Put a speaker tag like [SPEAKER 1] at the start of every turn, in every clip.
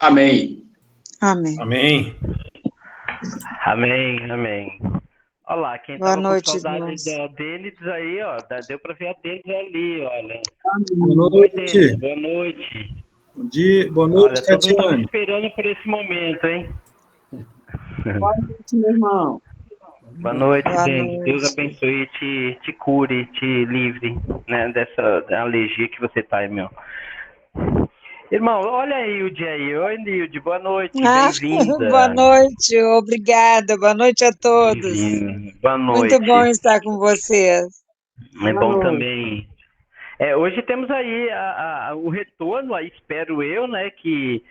[SPEAKER 1] Amém.
[SPEAKER 2] Amém.
[SPEAKER 3] Amém.
[SPEAKER 4] Amém, amém. Olha lá, quem
[SPEAKER 2] Boa
[SPEAKER 4] tava com
[SPEAKER 2] noite,
[SPEAKER 4] saudade
[SPEAKER 2] irmãos.
[SPEAKER 4] da Denis aí, ó, deu pra ver a Denis ali, olha.
[SPEAKER 3] Boa
[SPEAKER 4] Oi, Denis,
[SPEAKER 3] noite.
[SPEAKER 4] boa noite.
[SPEAKER 3] Bom dia. Boa
[SPEAKER 4] Olha,
[SPEAKER 3] noite,
[SPEAKER 4] todo mundo tava
[SPEAKER 3] Catiane.
[SPEAKER 4] esperando por esse momento, hein?
[SPEAKER 1] Boa noite, meu irmão.
[SPEAKER 4] Boa noite,
[SPEAKER 2] Boa
[SPEAKER 4] Denis. Deus
[SPEAKER 2] noite.
[SPEAKER 4] abençoe e te cure, te livre, né, dessa alergia que você tá, meu. Irmão, olha aí o dia aí. Oi, Nilde, boa noite,
[SPEAKER 2] Boa
[SPEAKER 4] bem-vinda.
[SPEAKER 2] noite, obrigada. Boa noite a todos.
[SPEAKER 4] Bem-vinda. Boa
[SPEAKER 2] Muito bom
[SPEAKER 4] noite.
[SPEAKER 2] estar com vocês.
[SPEAKER 4] É
[SPEAKER 1] Boa
[SPEAKER 4] bom
[SPEAKER 1] noite.
[SPEAKER 4] também. Hoje temos aí o retorno, aí espero eu, né, que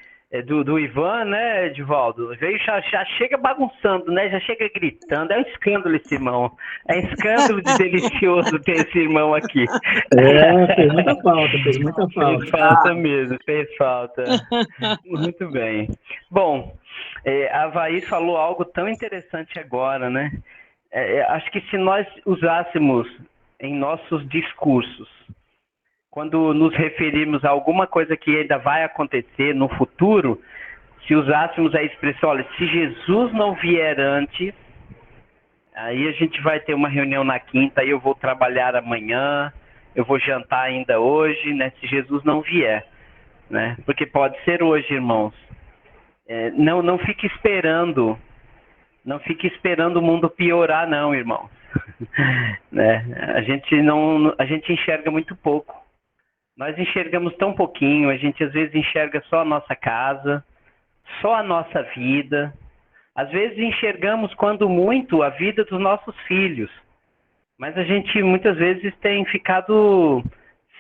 [SPEAKER 4] do Ivan, né, Edivaldo? Veio, já chega bagunçando, né? Já chega gritando. É um escândalo esse irmão. É um escândalo de delicioso ter esse irmão aqui.
[SPEAKER 1] Fez muita falta, fez muita falta.
[SPEAKER 4] Fez falta mesmo, fez falta. Muito bem. Bom, a Avaí falou algo tão interessante agora, né? Acho que se nós usássemos em nossos discursos, quando nos referimos a alguma coisa que ainda vai acontecer no futuro, se usássemos a expressão, olha, se Jesus não vier antes, aí a gente vai ter uma reunião na quinta, aí eu vou trabalhar amanhã, eu vou jantar ainda hoje, né? Se Jesus não vier, né? Porque pode ser hoje, irmãos. Não fique esperando, não fique esperando o mundo piorar, não, irmãos. Né? A gente enxerga muito pouco. Nós enxergamos tão pouquinho, a gente às vezes enxerga só a nossa casa, só a nossa vida. Às vezes enxergamos, quando muito, a vida dos nossos filhos. Mas a gente muitas vezes tem ficado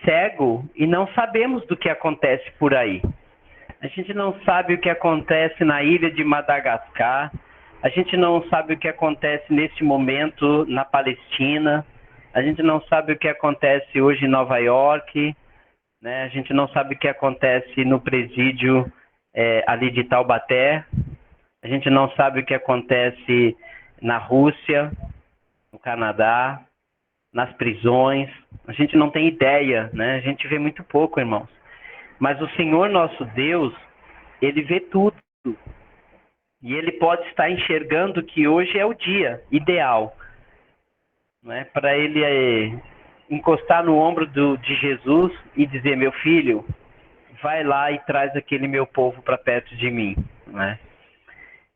[SPEAKER 4] cego e não sabemos do que acontece por aí. A gente não sabe o que acontece na ilha de Madagascar. A gente não sabe o que acontece neste momento na Palestina. A gente não sabe o que acontece hoje em Nova York. Né? A gente não sabe o que acontece no presídio ali de Taubaté. A gente não sabe o que acontece na Rússia, no Canadá, nas prisões. A gente não tem ideia, né? A gente vê muito pouco, irmãos. Mas o Senhor nosso Deus, Ele vê tudo. E Ele pode estar enxergando que hoje é o dia ideal, né? Para Ele encostar no ombro de Jesus e dizer, meu filho, vai lá e traz aquele meu povo para perto de mim, né?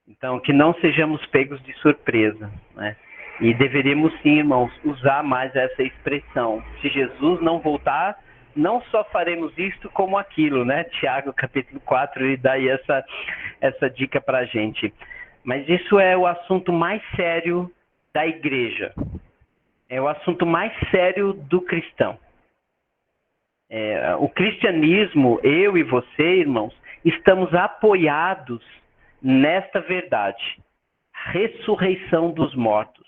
[SPEAKER 4] Então, que não sejamos pegos de surpresa, né? E deveríamos sim, irmãos, usar mais essa expressão. Se Jesus não voltar, não só faremos isto como aquilo, né? Tiago, capítulo 4, ele dá aí essa dica para a gente. Mas isso é o assunto mais sério da igreja. É o assunto mais sério do cristão. O cristianismo, eu e você, irmãos, estamos apoiados nesta verdade. Ressurreição dos mortos.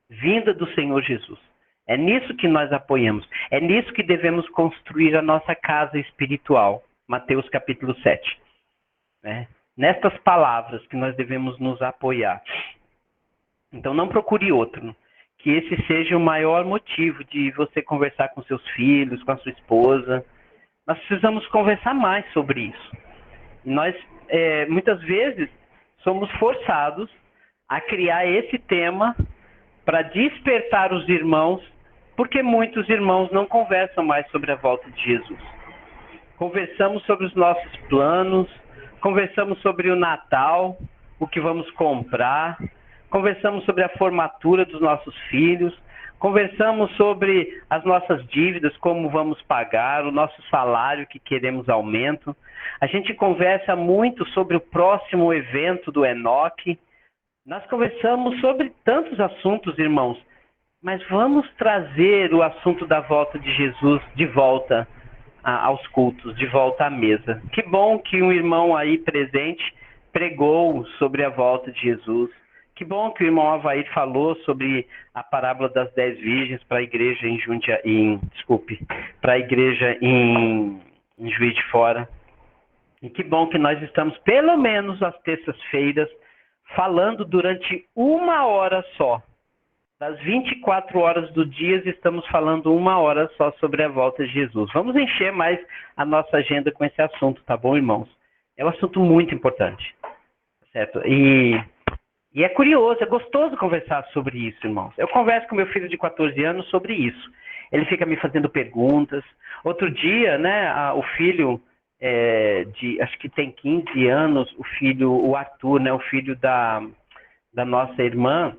[SPEAKER 4] Vinda do Senhor Jesus. É nisso que nós apoiamos. É nisso que devemos construir a nossa casa espiritual. Mateus capítulo 7. Né? Nestas palavras que nós devemos nos apoiar. Então não procure outro. Que esse seja o maior motivo de você conversar com seus filhos, com a sua esposa. Nós precisamos conversar mais sobre isso. Nós, muitas vezes, somos forçados a criar esse tema para despertar os irmãos, porque muitos irmãos não conversam mais sobre a volta de Jesus. Conversamos sobre os nossos planos, conversamos sobre o Natal, o que vamos comprar, conversamos sobre a formatura dos nossos filhos, conversamos sobre as nossas dívidas, como vamos pagar, o nosso salário que queremos aumento. A gente conversa muito sobre o próximo evento do Enoque. Nós conversamos sobre tantos assuntos, irmãos, mas vamos trazer o assunto da volta de Jesus de volta aos cultos, de volta à mesa. Que bom que um irmão aí presente pregou sobre a volta de Jesus. Que bom que o irmão Avaí falou sobre a parábola das 10 virgens para a igreja para a igreja em Juiz de Fora. E que bom que nós estamos, pelo menos às terças-feiras, falando durante 1 hora só. Das 24 horas do dia, estamos falando 1 hora só sobre a volta de Jesus. Vamos encher mais a nossa agenda com esse assunto, tá bom, irmãos? É um assunto muito importante, certo? E é curioso, é gostoso conversar sobre isso, irmãos. Eu converso com meu filho de 14 anos sobre isso. Ele fica me fazendo perguntas. Outro dia, né, o filho acho que tem 15 anos, o Arthur, né, o filho da nossa irmã,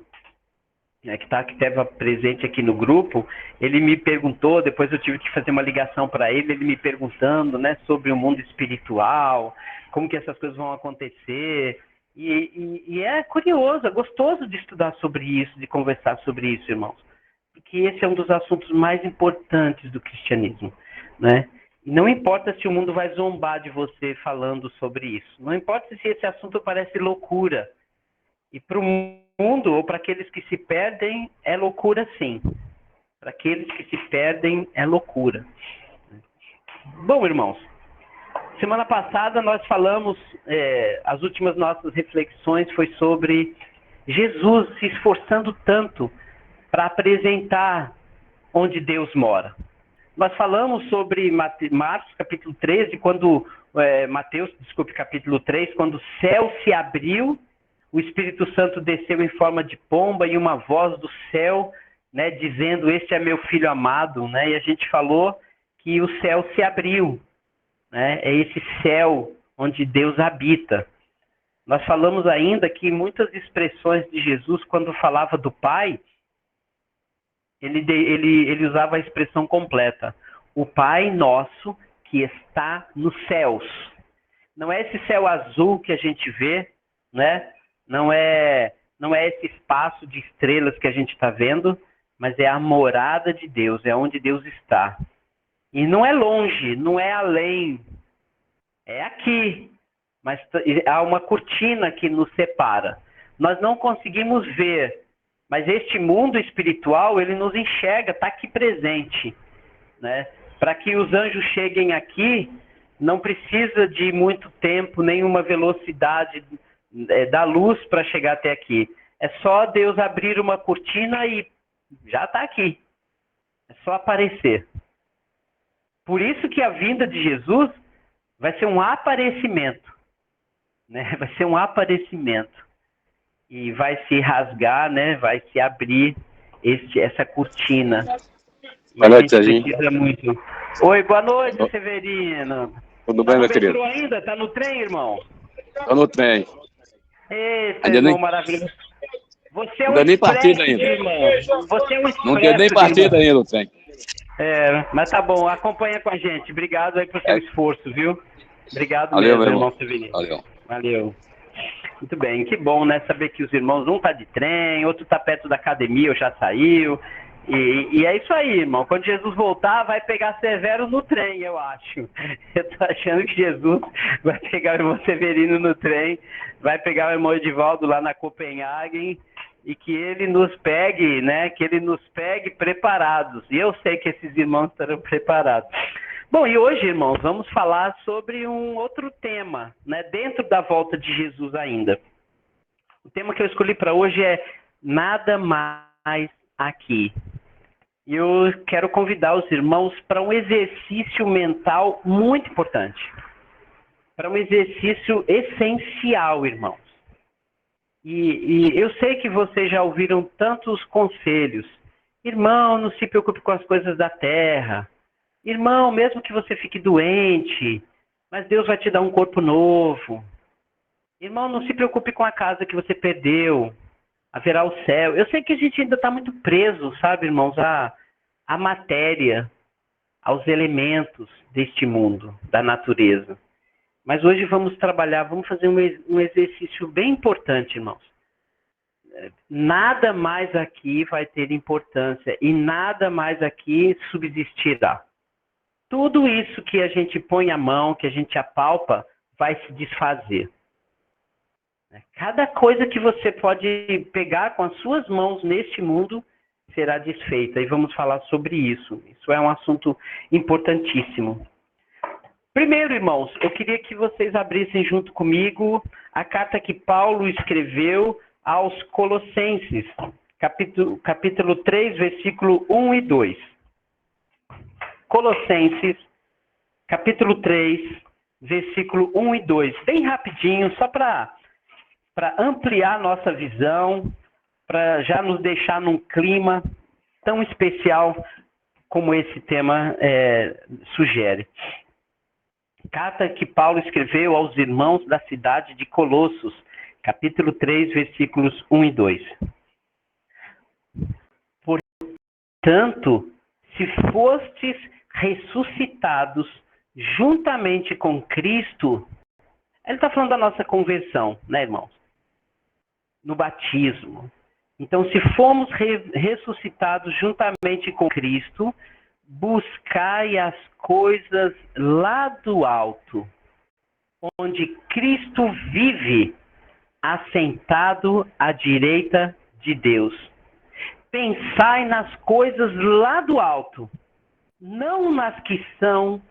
[SPEAKER 4] né, que estava presente aqui no grupo, ele me perguntou, depois eu tive que fazer uma ligação para ele me perguntando, né, sobre o mundo espiritual, como que essas coisas vão acontecer. E é curioso, é gostoso de estudar sobre isso, de conversar sobre isso, irmãos. Porque esse é um dos assuntos mais importantes do cristianismo, né? E não importa se o mundo vai zombar de você falando sobre isso. Não importa se esse assunto parece loucura. E para o mundo, ou para aqueles que se perdem, é loucura sim. Para aqueles que se perdem, é loucura. Bom, irmãos, semana passada nós falamos, as últimas nossas reflexões foi sobre Jesus se esforçando tanto para apresentar onde Deus mora. Nós falamos sobre Marcos capítulo 13, capítulo 3, quando o céu se abriu, o Espírito Santo desceu em forma de pomba e uma voz do céu, né, dizendo, este é meu filho amado, né? E a gente falou que o céu se abriu, né? É esse céu onde Deus habita. Nós falamos ainda que muitas expressões de Jesus, quando falava do Pai, ele usava a expressão completa. O Pai nosso que está nos céus. Não é esse céu azul que a gente vê, né? Não é esse espaço de estrelas que a gente está vendo, mas é a morada de Deus, é onde Deus está. E não é longe, não é além, é aqui. Mas há uma cortina que nos separa. Nós não conseguimos ver, mas este mundo espiritual, ele nos enxerga, está aqui presente, né? Para que os anjos cheguem aqui, não precisa de muito tempo, nenhuma velocidade da luz para chegar até aqui. É só Deus abrir uma cortina e já está aqui. É só aparecer. Por isso que a vinda de Jesus vai ser um aparecimento, né? Vai ser um aparecimento. E vai se rasgar, né? Vai se abrir essa cortina.
[SPEAKER 5] Boa noite,
[SPEAKER 4] a gente
[SPEAKER 5] Serginho.
[SPEAKER 4] precisa muito. Oi, boa noite, Severino.
[SPEAKER 5] Tudo bem, meu querido?
[SPEAKER 4] Tá no metrô ainda? Tá no trem, irmão?
[SPEAKER 5] Tô no trem.
[SPEAKER 4] Eita,
[SPEAKER 5] Ainda
[SPEAKER 4] irmão
[SPEAKER 5] nem-
[SPEAKER 4] maravilhoso. Você é
[SPEAKER 5] Não
[SPEAKER 4] um
[SPEAKER 5] deu nem
[SPEAKER 4] expresso,
[SPEAKER 5] partida ainda.
[SPEAKER 4] irmão. Você é um expresso,
[SPEAKER 5] Não deu nem partida
[SPEAKER 4] irmão.
[SPEAKER 5] ainda o trem.
[SPEAKER 4] Mas tá bom, acompanha com a gente. Obrigado aí pelo seu esforço, viu? Obrigado
[SPEAKER 5] Valeu,
[SPEAKER 4] mesmo,
[SPEAKER 5] meu
[SPEAKER 4] irmão
[SPEAKER 5] irmão.
[SPEAKER 4] Severino.
[SPEAKER 5] Valeu.
[SPEAKER 4] Valeu. Muito bem, que bom, né? Saber que os irmãos, um tá de trem, outro tá perto da academia ou já saiu. E é isso aí, irmão. Quando Jesus voltar, vai pegar Severo no trem, eu acho. Eu tô achando que Jesus vai pegar o irmão Severino no trem, vai pegar o irmão Edivaldo lá na Copenhagen e que ele nos pegue, né? Que ele nos pegue preparados. E eu sei que esses irmãos estarão preparados. Bom, e hoje, irmãos, vamos falar sobre um outro tema, né? Dentro da volta de Jesus ainda. O tema que eu escolhi para hoje é Nada Mais Aqui. E eu quero convidar os irmãos para um exercício mental muito importante. Para um exercício essencial, irmãos. E eu sei que vocês já ouviram tantos conselhos. Irmão, não se preocupe com as coisas da terra. Irmão, mesmo que você fique doente, mas Deus vai te dar um corpo novo. Irmão, não se preocupe com a casa que você perdeu. Haverá o céu. Eu sei que a gente ainda está muito preso, sabe, irmãos, à matéria, aos elementos deste mundo, da natureza. Mas hoje vamos trabalhar, vamos fazer um exercício bem importante, irmãos. Nada mais aqui vai ter importância e nada mais aqui subsistirá. Tudo isso que a gente põe a mão, que a gente apalpa, vai se desfazer. Cada coisa que você pode pegar com as suas mãos neste mundo será desfeita. E vamos falar sobre isso. Isso é um assunto importantíssimo. Primeiro, irmãos, eu queria que vocês abrissem junto comigo a carta que Paulo escreveu aos Colossenses, capítulo 3, versículo 1 e 2. Colossenses, capítulo 3, versículo 1 e 2. Bem rapidinho, só para ampliar nossa visão, para já nos deixar num clima tão especial como esse tema sugere. Carta que Paulo escreveu aos irmãos da cidade de Colossos, capítulo 3, versículos 1 e 2. Portanto, se fostes ressuscitados juntamente com Cristo, ele está falando da nossa conversão, né, irmãos? No batismo. Então, se fomos ressuscitados juntamente com Cristo, buscai as coisas lá do alto, onde Cristo vive, assentado à direita de Deus. Pensai nas coisas lá do alto, não nas que são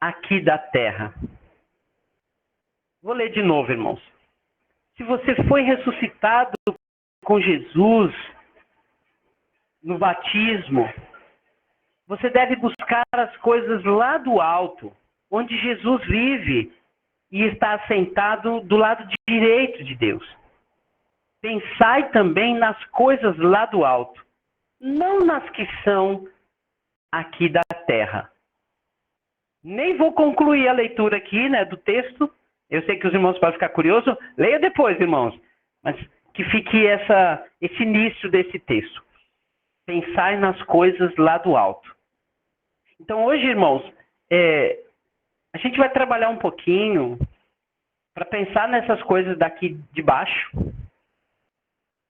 [SPEAKER 4] aqui da terra. Vou ler de novo, irmãos. Se você foi ressuscitado com Jesus no batismo, você deve buscar as coisas lá do alto, onde Jesus vive e está assentado do lado direito de Deus. Pensai também nas coisas lá do alto, não nas que são aqui da terra. Nem vou concluir a leitura aqui, né, do texto. Eu sei que os irmãos podem ficar curiosos. Leia depois, irmãos. Mas que fique esse início desse texto. Pensai nas coisas lá do alto. Então, hoje, irmãos, a gente vai trabalhar um pouquinho para pensar nessas coisas daqui de baixo,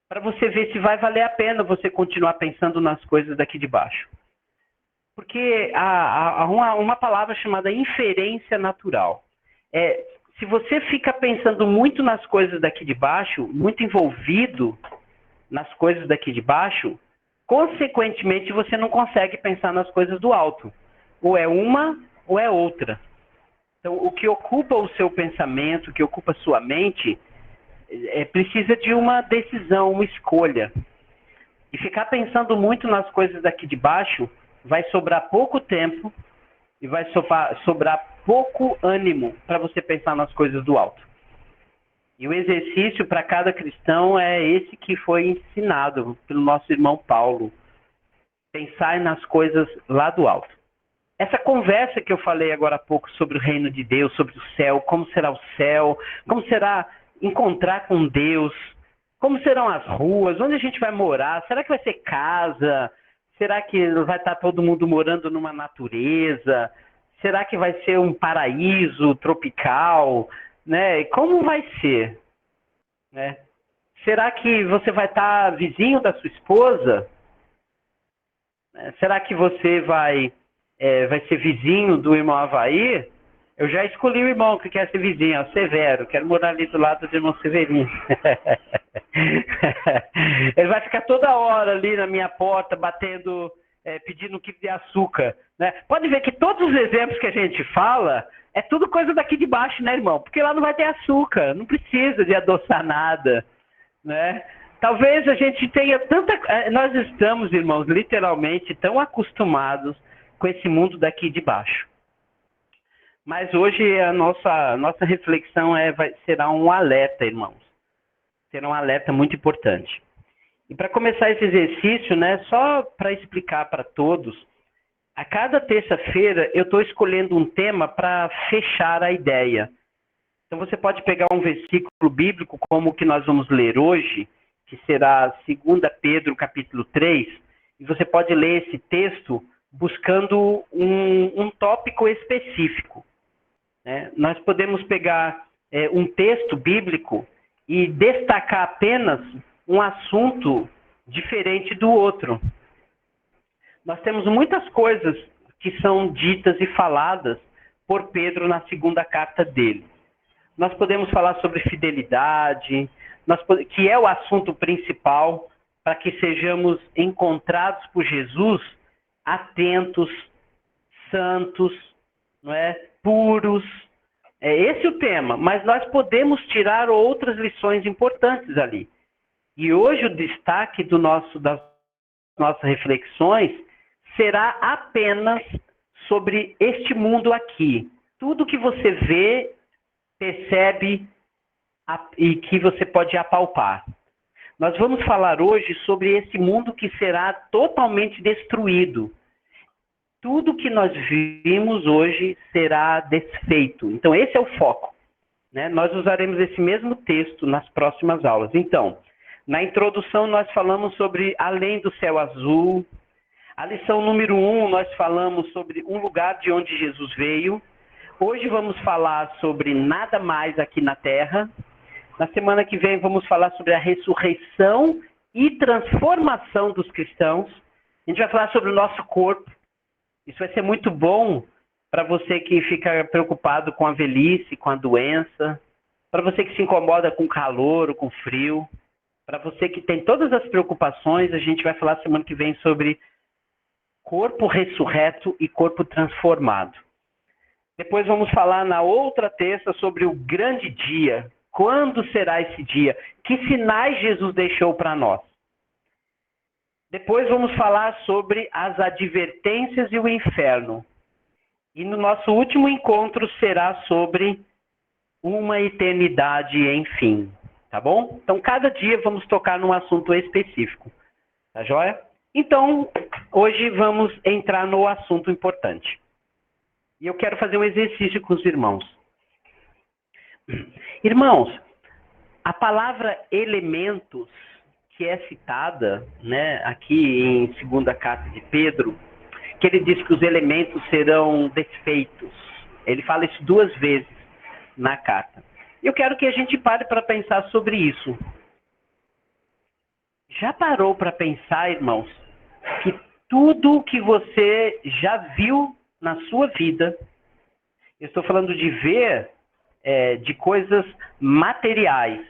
[SPEAKER 4] para você ver se vai valer a pena você continuar pensando nas coisas daqui de baixo. Porque há uma palavra chamada inferência natural. Se você fica pensando muito nas coisas daqui de baixo, muito envolvido nas coisas daqui de baixo, consequentemente você não consegue pensar nas coisas do alto. Ou é uma ou é outra. Então, o que ocupa o seu pensamento, o que ocupa a sua mente, precisa de uma decisão, uma escolha. E ficar pensando muito nas coisas daqui de baixo vai sobrar pouco tempo e vai sobrar pouco ânimo para você pensar nas coisas do alto. E o exercício para cada cristão é esse que foi ensinado pelo nosso irmão Paulo. Pensar nas coisas lá do alto. Essa conversa que eu falei agora há pouco sobre o reino de Deus, sobre o céu, como será o céu, como será encontrar com Deus, como serão as ruas, onde a gente vai morar, será que vai ser casa? Será que vai estar todo mundo morando numa natureza? Será que vai ser um paraíso tropical? Né? Como vai ser? Né? Será que você vai estar vizinho da sua esposa? Será que você vai ser vizinho do irmão Avaí? Eu já escolhi o irmão que quer ser vizinho, é o Severo. Quero morar ali do lado do irmão Severino. Ele vai ficar toda hora ali na minha porta, batendo, pedindo um quilo de açúcar. Né? Pode ver que todos os exemplos que a gente fala, é tudo coisa daqui de baixo, né, irmão? Porque lá não vai ter açúcar, não precisa de adoçar nada. Né? Talvez a gente tenha tanta... Nós estamos, irmãos, literalmente tão acostumados com esse mundo daqui de baixo. Mas hoje a nossa reflexão será um alerta, irmãos. Será um alerta muito importante. E para começar esse exercício, né, só para explicar para todos, a cada terça-feira eu estou escolhendo um tema para fechar a ideia. Então você pode pegar um versículo bíblico como o que nós vamos ler hoje, que será 2 Pedro capítulo 3, e você pode ler esse texto buscando um tópico específico. Nós podemos pegar um texto bíblico e destacar apenas um assunto diferente do outro. Nós temos muitas coisas que são ditas e faladas por Pedro na segunda carta dele. Nós podemos falar sobre fidelidade, que é o assunto principal para que sejamos encontrados por Jesus atentos, santos, não é? Puros. É esse o tema, mas nós podemos tirar outras lições importantes ali. E hoje o destaque das nossas reflexões será apenas sobre este mundo aqui, Tudo que você vê, percebe e que você pode apalpar. Nós vamos falar hoje sobre esse mundo que será totalmente destruído. Tudo que nós vimos hoje será desfeito. Então, esse é o foco, né? Nós usaremos esse mesmo texto nas próximas aulas. Então, na introdução nós falamos sobre além do céu azul. A lição número 1, nós falamos sobre um lugar de onde Jesus veio. Hoje vamos falar sobre nada mais aqui na Terra. Na semana que vem vamos falar sobre a ressurreição e transformação dos cristãos. A gente vai falar sobre o nosso corpo. Isso vai ser muito bom para você que fica preocupado com a velhice, com a doença, para você que se incomoda com calor ou com frio, para você que tem todas as preocupações. A gente vai falar semana que vem sobre corpo ressurreto e corpo transformado. Depois vamos falar na outra terça sobre o grande dia. Quando será esse dia? Que sinais Jesus deixou para nós? Depois vamos falar sobre as advertências e o inferno. E no nosso último encontro será sobre uma eternidade, enfim. Tá bom? Então, cada dia vamos tocar num assunto específico. Tá joia? Então, hoje vamos entrar no assunto importante. E eu quero fazer um exercício com os irmãos. Irmãos, a palavra elementos, que é citada, né, aqui em 2ª carta de Pedro, que ele diz que os elementos serão desfeitos. Ele fala isso 2 vezes na carta. Eu quero que a gente pare para pensar sobre isso. Já parou para pensar, irmãos, que tudo que você já viu na sua vida, eu estou falando de ver, de coisas materiais,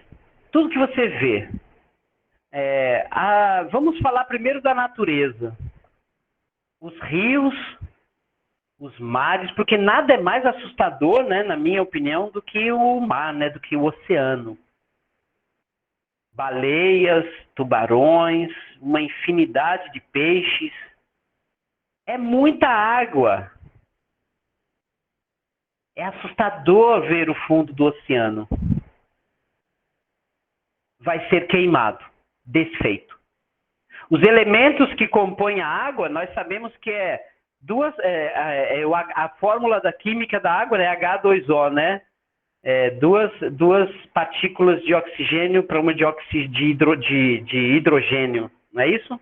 [SPEAKER 4] tudo que você vê. Vamos falar primeiro da natureza. Os rios, os mares, porque nada é mais assustador, né, na minha opinião, do que o mar, né, do que o oceano. Baleias, tubarões, uma infinidade de peixes. É muita água. É assustador ver o fundo do oceano. Vai ser queimado, desfeito. Os elementos que compõem a água, nós sabemos que a fórmula da química da água é H2O, né? Duas partículas de oxigênio para uma de hidrogênio, não é isso?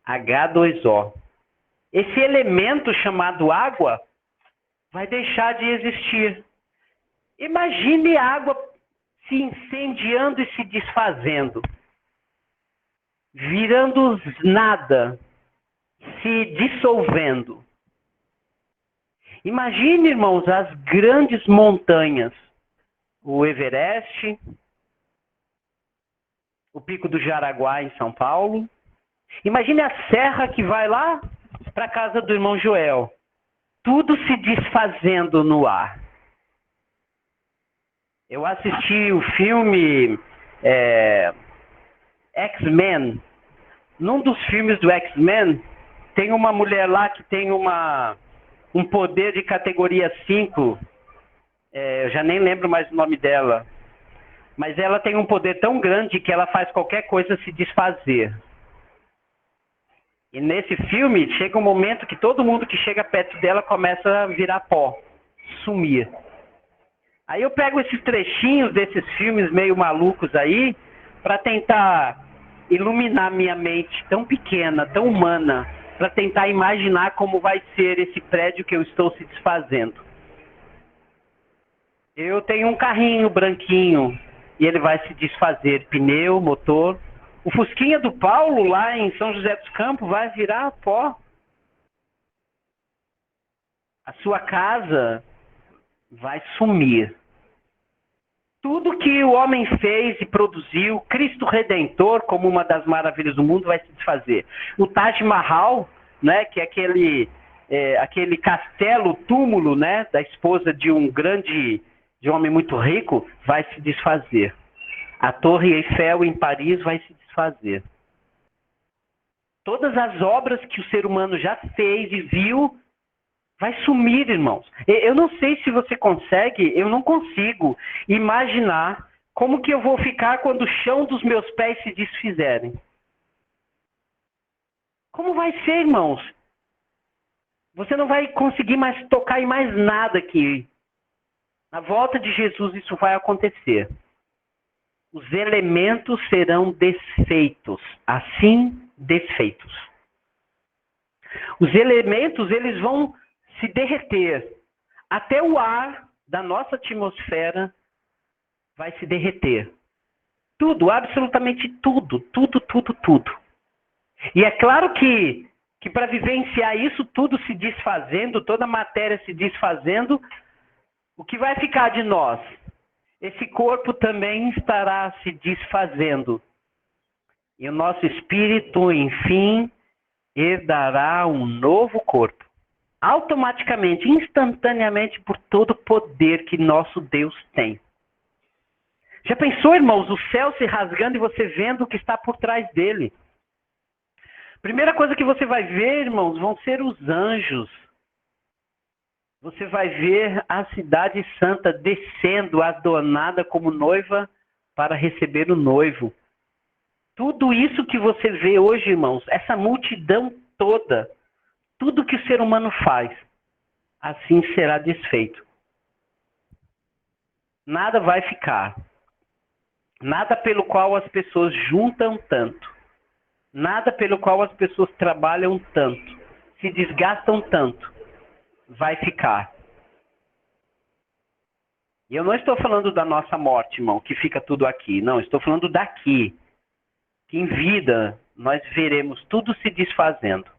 [SPEAKER 4] H2O. Esse elemento chamado água vai deixar de existir. Imagine a água se incendiando e se desfazendo, virando nada, se dissolvendo. Imagine, irmãos, as grandes montanhas, o Everest, o Pico do Jaraguá em São Paulo. Imagine a serra que vai lá para a casa do irmão Joel. Tudo se desfazendo no ar. Eu assisti o filme X-Men. Num dos filmes do X-Men, tem uma mulher lá que tem um poder de categoria 5. Eu já nem lembro mais o nome dela. Mas ela tem um poder tão grande que ela faz qualquer coisa se desfazer. E nesse filme, chega um momento que todo mundo que chega perto dela começa a virar pó, sumir. Aí eu pego esses trechinhos desses filmes meio malucos aí, para tentar iluminar minha mente tão pequena, tão humana, para tentar imaginar como vai ser esse prédio que eu estou se desfazendo. Eu tenho um carrinho branquinho, e ele vai se desfazer, pneu, motor. O Fusquinha do Paulo, lá em São José dos Campos, vai virar pó. A sua casa vai sumir. Tudo que o homem fez e produziu, Cristo Redentor, como uma das maravilhas do mundo, vai se desfazer. O Taj Mahal, né, que é aquele castelo, túmulo, né, da esposa de um homem muito rico, vai se desfazer. A Torre Eiffel em Paris vai se desfazer. Todas as obras que o ser humano já fez e viu Vai sumir, irmãos. Eu não sei se você consegue, eu não consigo imaginar como que eu vou ficar quando o chão dos meus pés se desfizerem. Como vai ser, irmãos? Você não vai conseguir mais tocar em mais nada aqui. Na volta de Jesus isso vai acontecer. Os elementos serão desfeitos, assim desfeitos. Os elementos, eles vão se derreter. Até o ar da nossa atmosfera vai se derreter. Tudo, absolutamente tudo, tudo, tudo, tudo. E é claro que para vivenciar isso tudo se desfazendo, toda a matéria se desfazendo, o que vai ficar de nós? Esse corpo também estará se desfazendo. E o nosso espírito, enfim, herdará um novo corpo. Automaticamente, instantaneamente, por todo o poder que nosso Deus tem. Já pensou, irmãos, o céu se rasgando e você vendo o que está por trás dele? Primeira coisa que você vai ver, irmãos, vão ser os anjos. Você vai ver a cidade santa descendo, adornada como noiva para receber o noivo. Tudo isso que você vê hoje, irmãos, essa multidão toda, tudo que o ser humano faz, assim será desfeito. Nada vai ficar. Nada pelo qual as pessoas juntam tanto. Nada pelo qual as pessoas trabalham tanto, se desgastam tanto, vai ficar. E eu não estou falando da nossa morte, irmão, que fica tudo aqui. Não, estou falando daqui. Que em vida nós veremos tudo se desfazendo.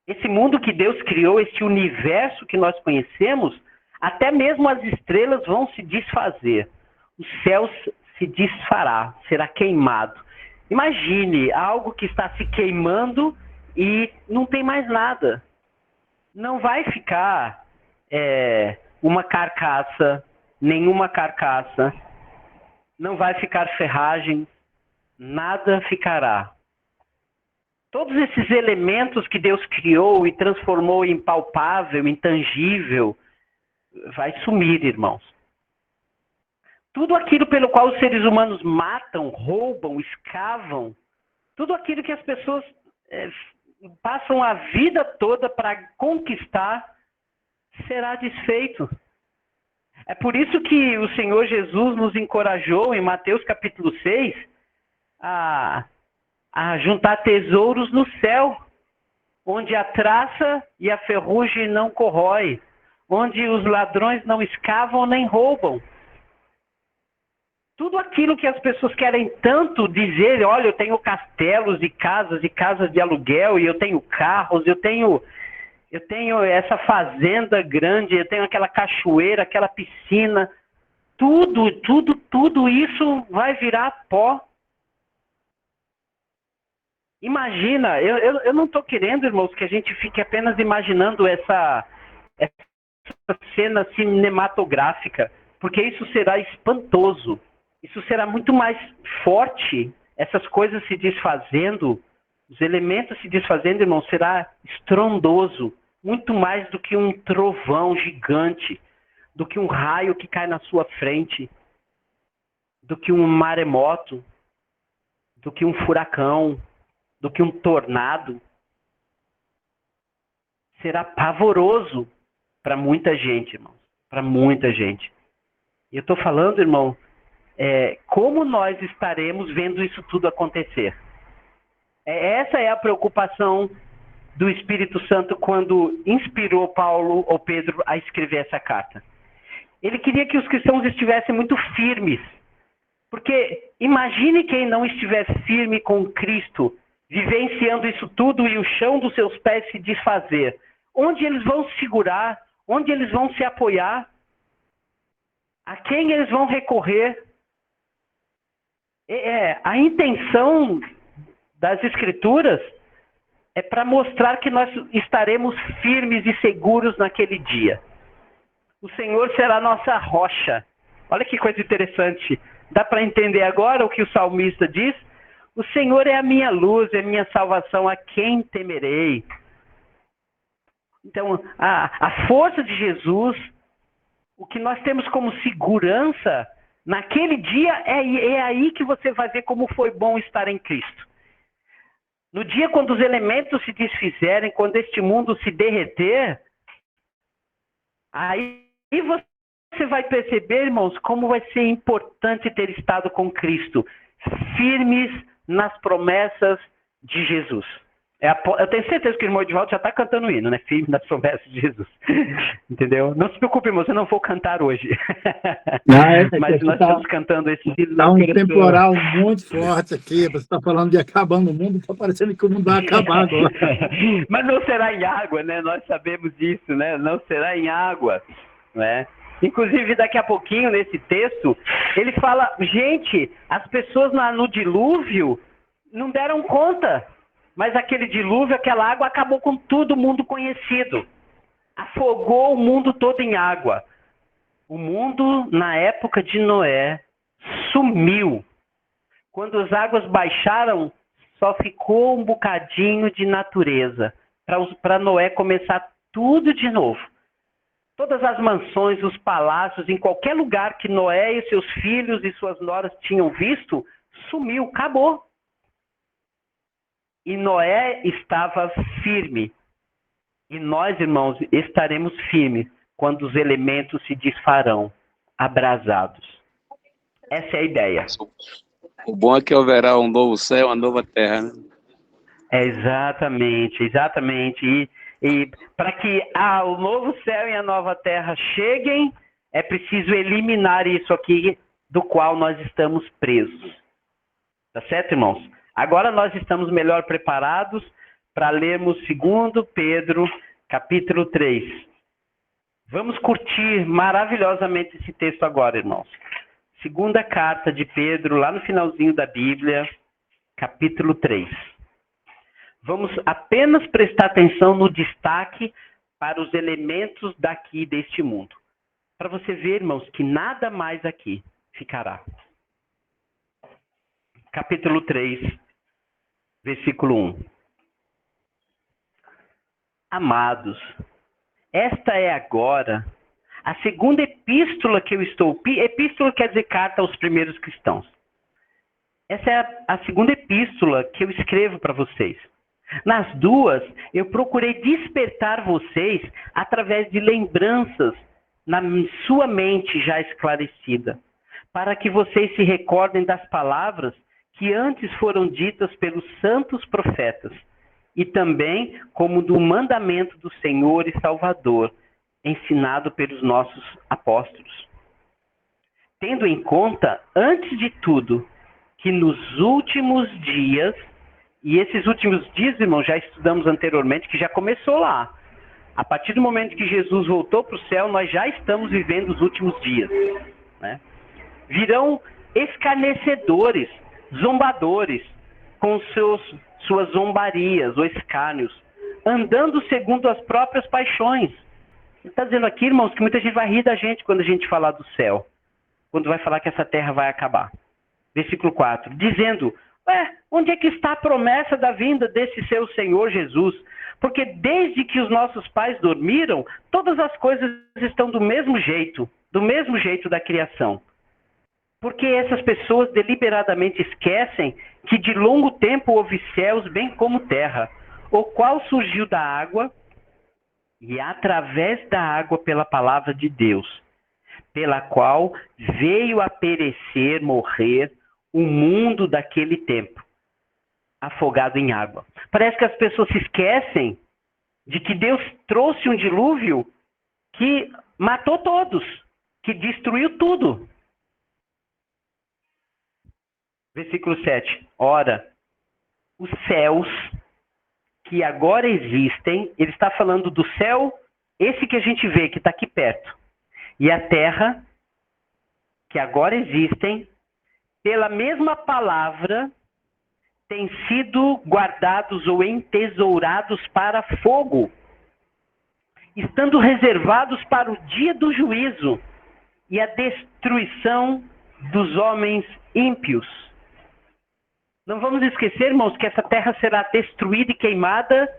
[SPEAKER 4] Esse mundo que Deus criou, esse universo que nós conhecemos, até mesmo as estrelas vão se desfazer. O céu se desfará, será queimado. Imagine algo que está se queimando e não tem mais nada. Não vai ficar uma carcaça, nenhuma carcaça. Não vai ficar ferragem. Nada ficará. Todos esses elementos que Deus criou e transformou em palpável, intangível, vai sumir, irmãos. Tudo aquilo pelo qual os seres humanos matam, roubam, escavam, tudo aquilo que as pessoas passam a vida toda para conquistar, será desfeito. É por isso que o Senhor Jesus nos encorajou em Mateus capítulo 6 a juntar tesouros no céu, onde a traça e a ferrugem não corrói, onde os ladrões não escavam nem roubam. Tudo aquilo que as pessoas querem tanto dizer, olha, eu tenho castelos e casas de aluguel, e eu tenho carros, eu tenho essa fazenda grande, eu tenho aquela cachoeira, aquela piscina, tudo isso vai virar pó. Imagina, eu não estou querendo, irmãos, que a gente fique apenas imaginando essa cena cinematográfica, porque isso será espantoso. Isso será muito mais forte, essas coisas se desfazendo, os elementos se desfazendo, irmão, será estrondoso, muito mais do que um trovão gigante, do que um raio que cai na sua frente, do que um maremoto, do que um furacão, do que um tornado. Será pavoroso para muita gente, irmão, para muita gente. E eu estou falando, irmão, como nós estaremos vendo isso tudo acontecer. Essa é a preocupação do Espírito Santo quando inspirou Paulo ou Pedro a escrever essa carta. Ele queria que os cristãos estivessem muito firmes, porque imagine quem não estiver firme com Cristo, vivenciando isso tudo e o chão dos seus pés se desfazer. Onde eles vão segurar? Onde eles vão se apoiar? A quem eles vão recorrer? A intenção das Escrituras é para mostrar que nós estaremos firmes e seguros naquele dia. O Senhor será nossa rocha. Olha que coisa interessante. Dá para entender agora o que o salmista diz? O Senhor é a minha luz, é a minha salvação, a quem temerei? Então, a força de Jesus, o que nós temos como segurança, naquele dia, é aí que você vai ver como foi bom estar em Cristo. No dia quando os elementos se desfizerem, quando este mundo se derreter, aí você vai perceber, irmãos, como vai ser importante ter estado com Cristo, firmes nas promessas de Jesus. Eu tenho certeza que o irmão Edvaldo já está cantando o hino, né? Firme nas promessas de Jesus. Entendeu? Não se preocupe, irmão, eu não vou cantar hoje. Mas nós estamos cantando esse hino.
[SPEAKER 1] Está um temporal muito forte aqui. Você está falando de acabando o mundo, está parecendo que o mundo vai acabar agora.
[SPEAKER 4] Mas não será em água, né? Nós sabemos disso, né? Não será em água, né? Inclusive, daqui a pouquinho, nesse texto, ele fala, gente, as pessoas no dilúvio não deram conta. Mas aquele dilúvio, aquela água, acabou com todo mundo conhecido. Afogou o mundo todo em água. O mundo, na época de Noé, sumiu. Quando as águas baixaram, só ficou um bocadinho de natureza. Para Noé começar tudo de novo. Todas as mansões, os palácios, em qualquer lugar que Noé e seus filhos e suas noras tinham visto, sumiu, acabou. E Noé estava firme. E nós, irmãos, estaremos firmes quando os elementos se desfarão, abrasados. Essa é a ideia.
[SPEAKER 5] O bom é que haverá um novo céu, uma nova terra, né?
[SPEAKER 4] Exatamente. E para que o novo céu e a nova terra cheguem, é preciso eliminar isso aqui do qual nós estamos presos. Tá certo, irmãos? Agora nós estamos melhor preparados para lermos 2 Pedro, capítulo 3. Vamos curtir maravilhosamente esse texto agora, irmãos. Segunda carta de Pedro, lá no finalzinho da Bíblia, capítulo 3. Vamos apenas prestar atenção no destaque para os elementos daqui deste mundo. Para você ver, irmãos, que nada mais aqui ficará. Capítulo 3, versículo 1. Amados, esta é agora a segunda epístola que eu estou... Epístola quer dizer carta aos primeiros cristãos. Essa é a segunda epístola que eu escrevo para vocês. Nas duas, eu procurei despertar vocês através de lembranças na sua mente já esclarecida, para que vocês se recordem das palavras que antes foram ditas pelos santos profetas, e também como do mandamento do Senhor e Salvador, ensinado pelos nossos apóstolos. Tendo em conta, antes de tudo, que nos últimos dias, e esses últimos dias, irmãos, já estudamos anteriormente, que já começou lá. A partir do momento que Jesus voltou para o céu, nós já estamos vivendo os últimos dias, né? Virão escarnecedores, zombadores, com suas zombarias ou escárnios, andando segundo as próprias paixões. Ele está dizendo aqui, irmãos, que muita gente vai rir da gente quando a gente falar do céu, quando vai falar que essa terra vai acabar. Versículo 4, dizendo, onde é que está a promessa da vinda desse seu Senhor Jesus? Porque desde que os nossos pais dormiram, todas as coisas estão do mesmo jeito da criação. Porque essas pessoas deliberadamente esquecem que de longo tempo houve céus bem como terra, o qual surgiu da água e através da água pela palavra de Deus, pela qual veio a perecer, morrer, o mundo daquele tempo, afogado em água. Parece que as pessoas se esquecem de que Deus trouxe um dilúvio que matou todos, que destruiu tudo. Versículo 7. Ora, os céus que agora existem, ele está falando do céu, esse que a gente vê, que está aqui perto, e a terra, que agora existem, pela mesma palavra, têm sido guardados ou entesourados para fogo, estando reservados para o dia do juízo e a destruição dos homens ímpios. Não vamos esquecer, irmãos, que essa terra será destruída e queimada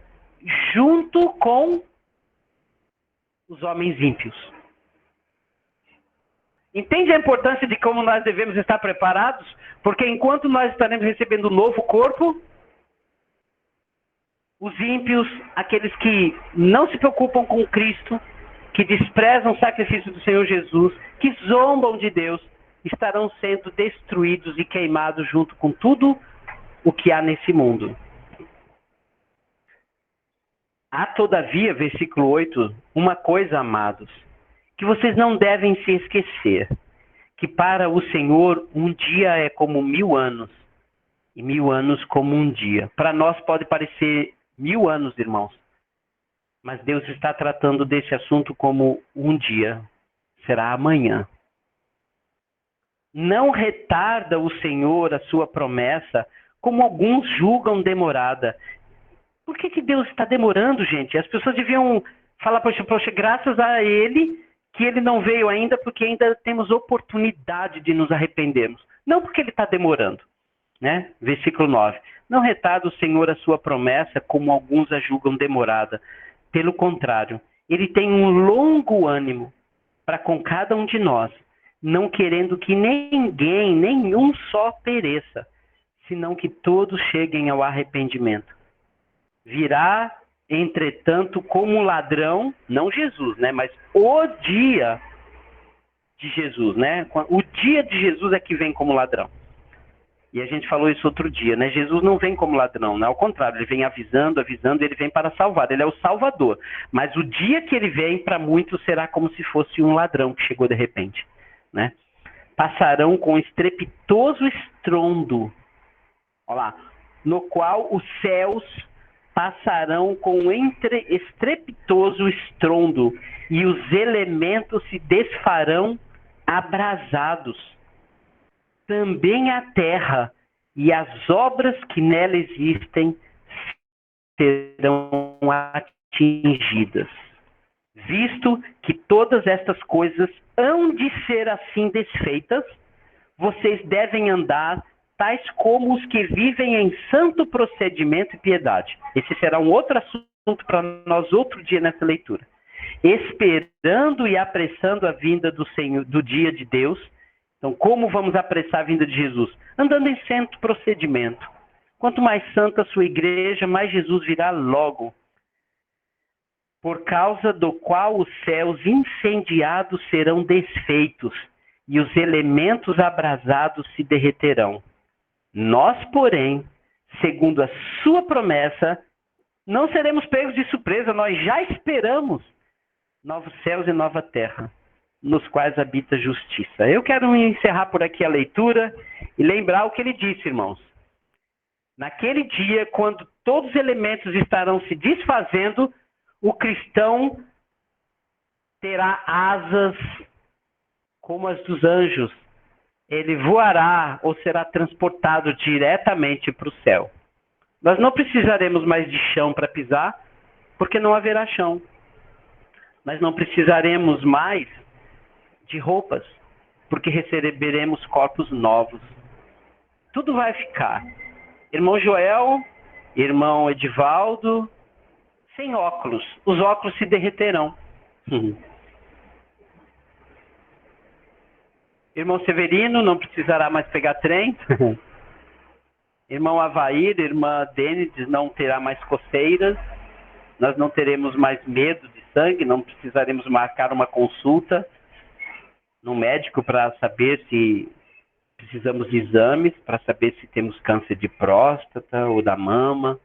[SPEAKER 4] junto com os homens ímpios. Entende a importância de como nós devemos estar preparados? Porque enquanto nós estaremos recebendo um novo corpo, os ímpios, aqueles que não se preocupam com Cristo, que desprezam o sacrifício do Senhor Jesus, que zombam de Deus, estarão sendo destruídos e queimados junto com tudo o que há nesse mundo. Há, todavia, versículo 8, uma coisa, amados, que vocês não devem se esquecer, que para o Senhor um dia é como 1000 anos, e 1000 anos como um dia. Para nós pode parecer 1000 anos, irmãos, mas Deus está tratando desse assunto como um dia, será amanhã. Não retarda o Senhor a sua promessa, como alguns julgam demorada. Por que Deus está demorando, gente? As pessoas deviam falar, poxa, graças a Ele, que Ele não veio ainda, porque ainda temos oportunidade de nos arrependermos. Não porque Ele está demorando. Né? Versículo 9. Não retarda o Senhor a sua promessa, como alguns a julgam demorada. Pelo contrário, Ele tem um longo ânimo para com cada um de nós, não querendo que ninguém, nenhum só pereça, senão que todos cheguem ao arrependimento. Virá, entretanto, como um ladrão, não Jesus, né? Mas o dia de Jesus, né? O dia de Jesus é que vem como ladrão. E a gente falou isso outro dia, né? Jesus não vem como ladrão, né? Ao contrário, ele vem avisando, ele vem para salvar, ele é o Salvador. Mas o dia que ele vem, para muitos, será como se fosse um ladrão que chegou de repente, né? Passarão com estrepitoso estrondo, olha lá, no qual os céus passarão com estrepitoso estrondo, e os elementos se desfarão abrasados. Também a terra e as obras que nela existem serão atingidas. Visto que todas estas coisas hão de ser assim desfeitas, vocês devem andar tais como os que vivem em santo procedimento e piedade. Esse será um outro assunto para nós outro dia nessa leitura. Esperando e apressando a vinda do Senhor, do dia de Deus. Então, como vamos apressar a vinda de Jesus? Andando em santo procedimento. Quanto mais santa a sua igreja, mais Jesus virá logo. Por causa do qual os céus incendiados serão desfeitos e os elementos abrasados se derreterão. Nós, porém, segundo a sua promessa, não seremos pegos de surpresa, nós já esperamos novos céus e nova terra, nos quais habita justiça. Eu quero encerrar por aqui a leitura e lembrar o que ele disse, irmãos. Naquele dia, quando todos os elementos estarão se desfazendo, o cristão terá asas como as dos anjos. Ele voará ou será transportado diretamente para o céu. Nós não precisaremos mais de chão para pisar, porque não haverá chão. Nós não precisaremos mais de roupas, porque receberemos corpos novos. Tudo vai ficar. Irmão Joel, irmão Edivaldo, sem óculos. Os óculos se derreterão. Irmão Severino não precisará mais pegar trem. Irmão Avair, irmã Denides não terá mais coceiras. Nós não teremos mais medo de sangue, não precisaremos marcar uma consulta no médico para saber se precisamos de exames, para saber se temos câncer de próstata ou da mama.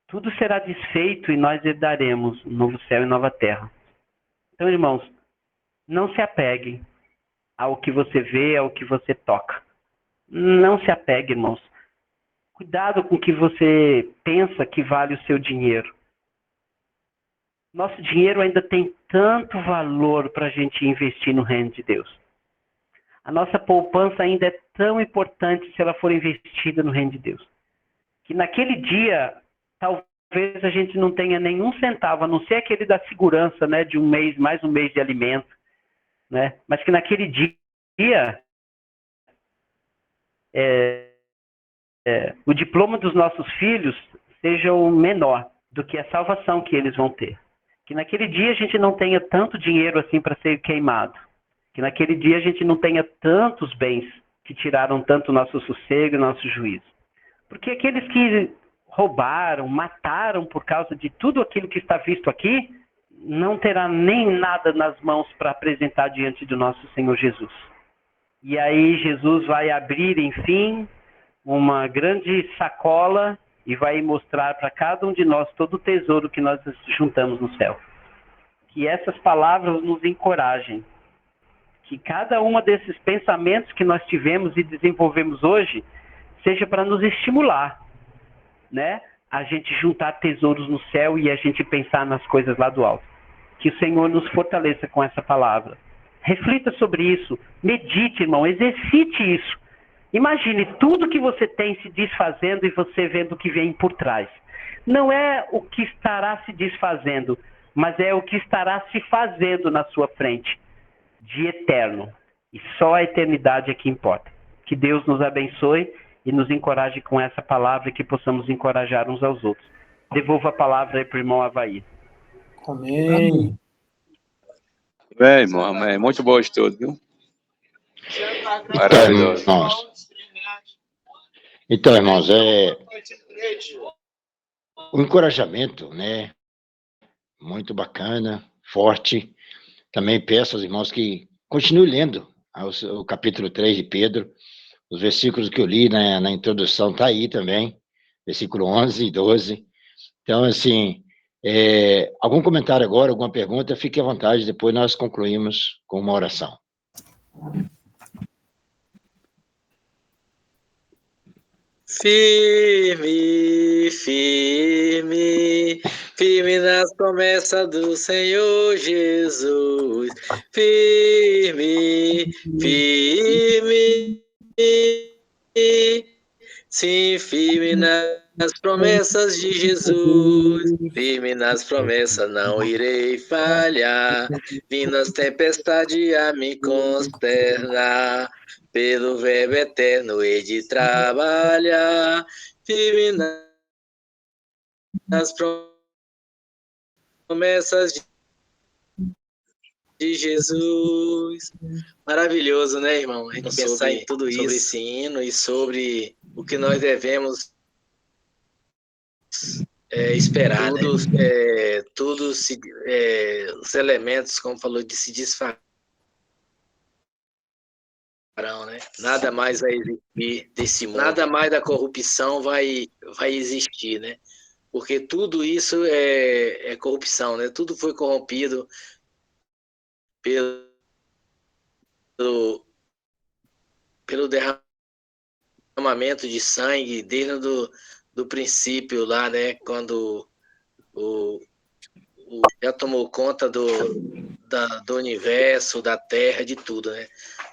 [SPEAKER 4] Tudo será desfeito e nós herdaremos um novo céu e nova terra. Então, irmãos, não se apegue ao que você vê, ao que você toca. Não se apegue, irmãos. Cuidado com o que você pensa que vale o seu dinheiro. Nosso dinheiro ainda tem tanto valor para a gente investir no reino de Deus. A nossa poupança ainda é tão importante se ela for investida no reino de Deus. Que naquele dia, talvez a gente não tenha nenhum centavo, a não ser aquele da segurança, né, de um mês, mais um mês de alimento, né? Mas que naquele dia, o diploma dos nossos filhos seja o menor do que a salvação que eles vão ter. Que naquele dia a gente não tenha tanto dinheiro assim para ser queimado. Que naquele dia a gente não tenha tantos bens que tiraram tanto nosso sossego e nosso juízo. Porque aqueles que roubaram, mataram por causa de tudo aquilo que está visto aqui, não terá nem nada nas mãos para apresentar diante do nosso Senhor Jesus. E aí Jesus vai abrir, enfim, uma grande sacola e vai mostrar para cada um de nós todo o tesouro que nós juntamos no céu. Que essas palavras nos encorajem. Que cada uma desses pensamentos que nós tivemos e desenvolvemos hoje seja para nos estimular, né? A gente juntar tesouros no céu e a gente pensar nas coisas lá do alto. Que o Senhor nos fortaleça com essa palavra. Reflita sobre isso, medite, irmão, exercite isso. Imagine tudo que você tem se desfazendo e você vendo o que vem por trás. Não é o que estará se desfazendo, mas é o que estará se fazendo na sua frente, de eterno. E só a eternidade é que importa. Que Deus nos abençoe e nos encoraje com essa palavra e que possamos encorajar uns aos outros. Devolvo a palavra aí para o irmão Avaí.
[SPEAKER 3] Amém.
[SPEAKER 5] Bem, irmão, amém. Muito bom estudo, viu? Maravilhoso.
[SPEAKER 6] Então, irmãos, o encorajamento, né? Muito bacana, forte. Também peço aos irmãos que continuem lendo o capítulo 3 de Pedro. Os versículos que eu li na introdução tá aí também, versículo 11 e 12. Então, assim, algum comentário agora, alguma pergunta, fique à vontade, depois nós concluímos com uma oração.
[SPEAKER 7] Firme, firme, firme nas promessas do Senhor Jesus. Firme, firme, sim, firme nas promessas de Jesus. Firme nas promessas, não irei falhar. Vindo as tempestades a me consternar. Pelo verbo eterno hei de trabalhar, firme nas promessas de Jesus. Maravilhoso, né, irmão? A gente pensar em tudo isso, sobre esse hino e sobre o que nós devemos esperar, né? Os elementos, como falou, de se desfazer. Né? Nada mais vai existir desse mundo. Nada mais da corrupção vai existir, né? Porque tudo isso é corrupção, né? Tudo foi corrompido pelo derramamento de sangue desde do princípio lá, né? Quando já tomou conta do universo, da terra, de tudo, né?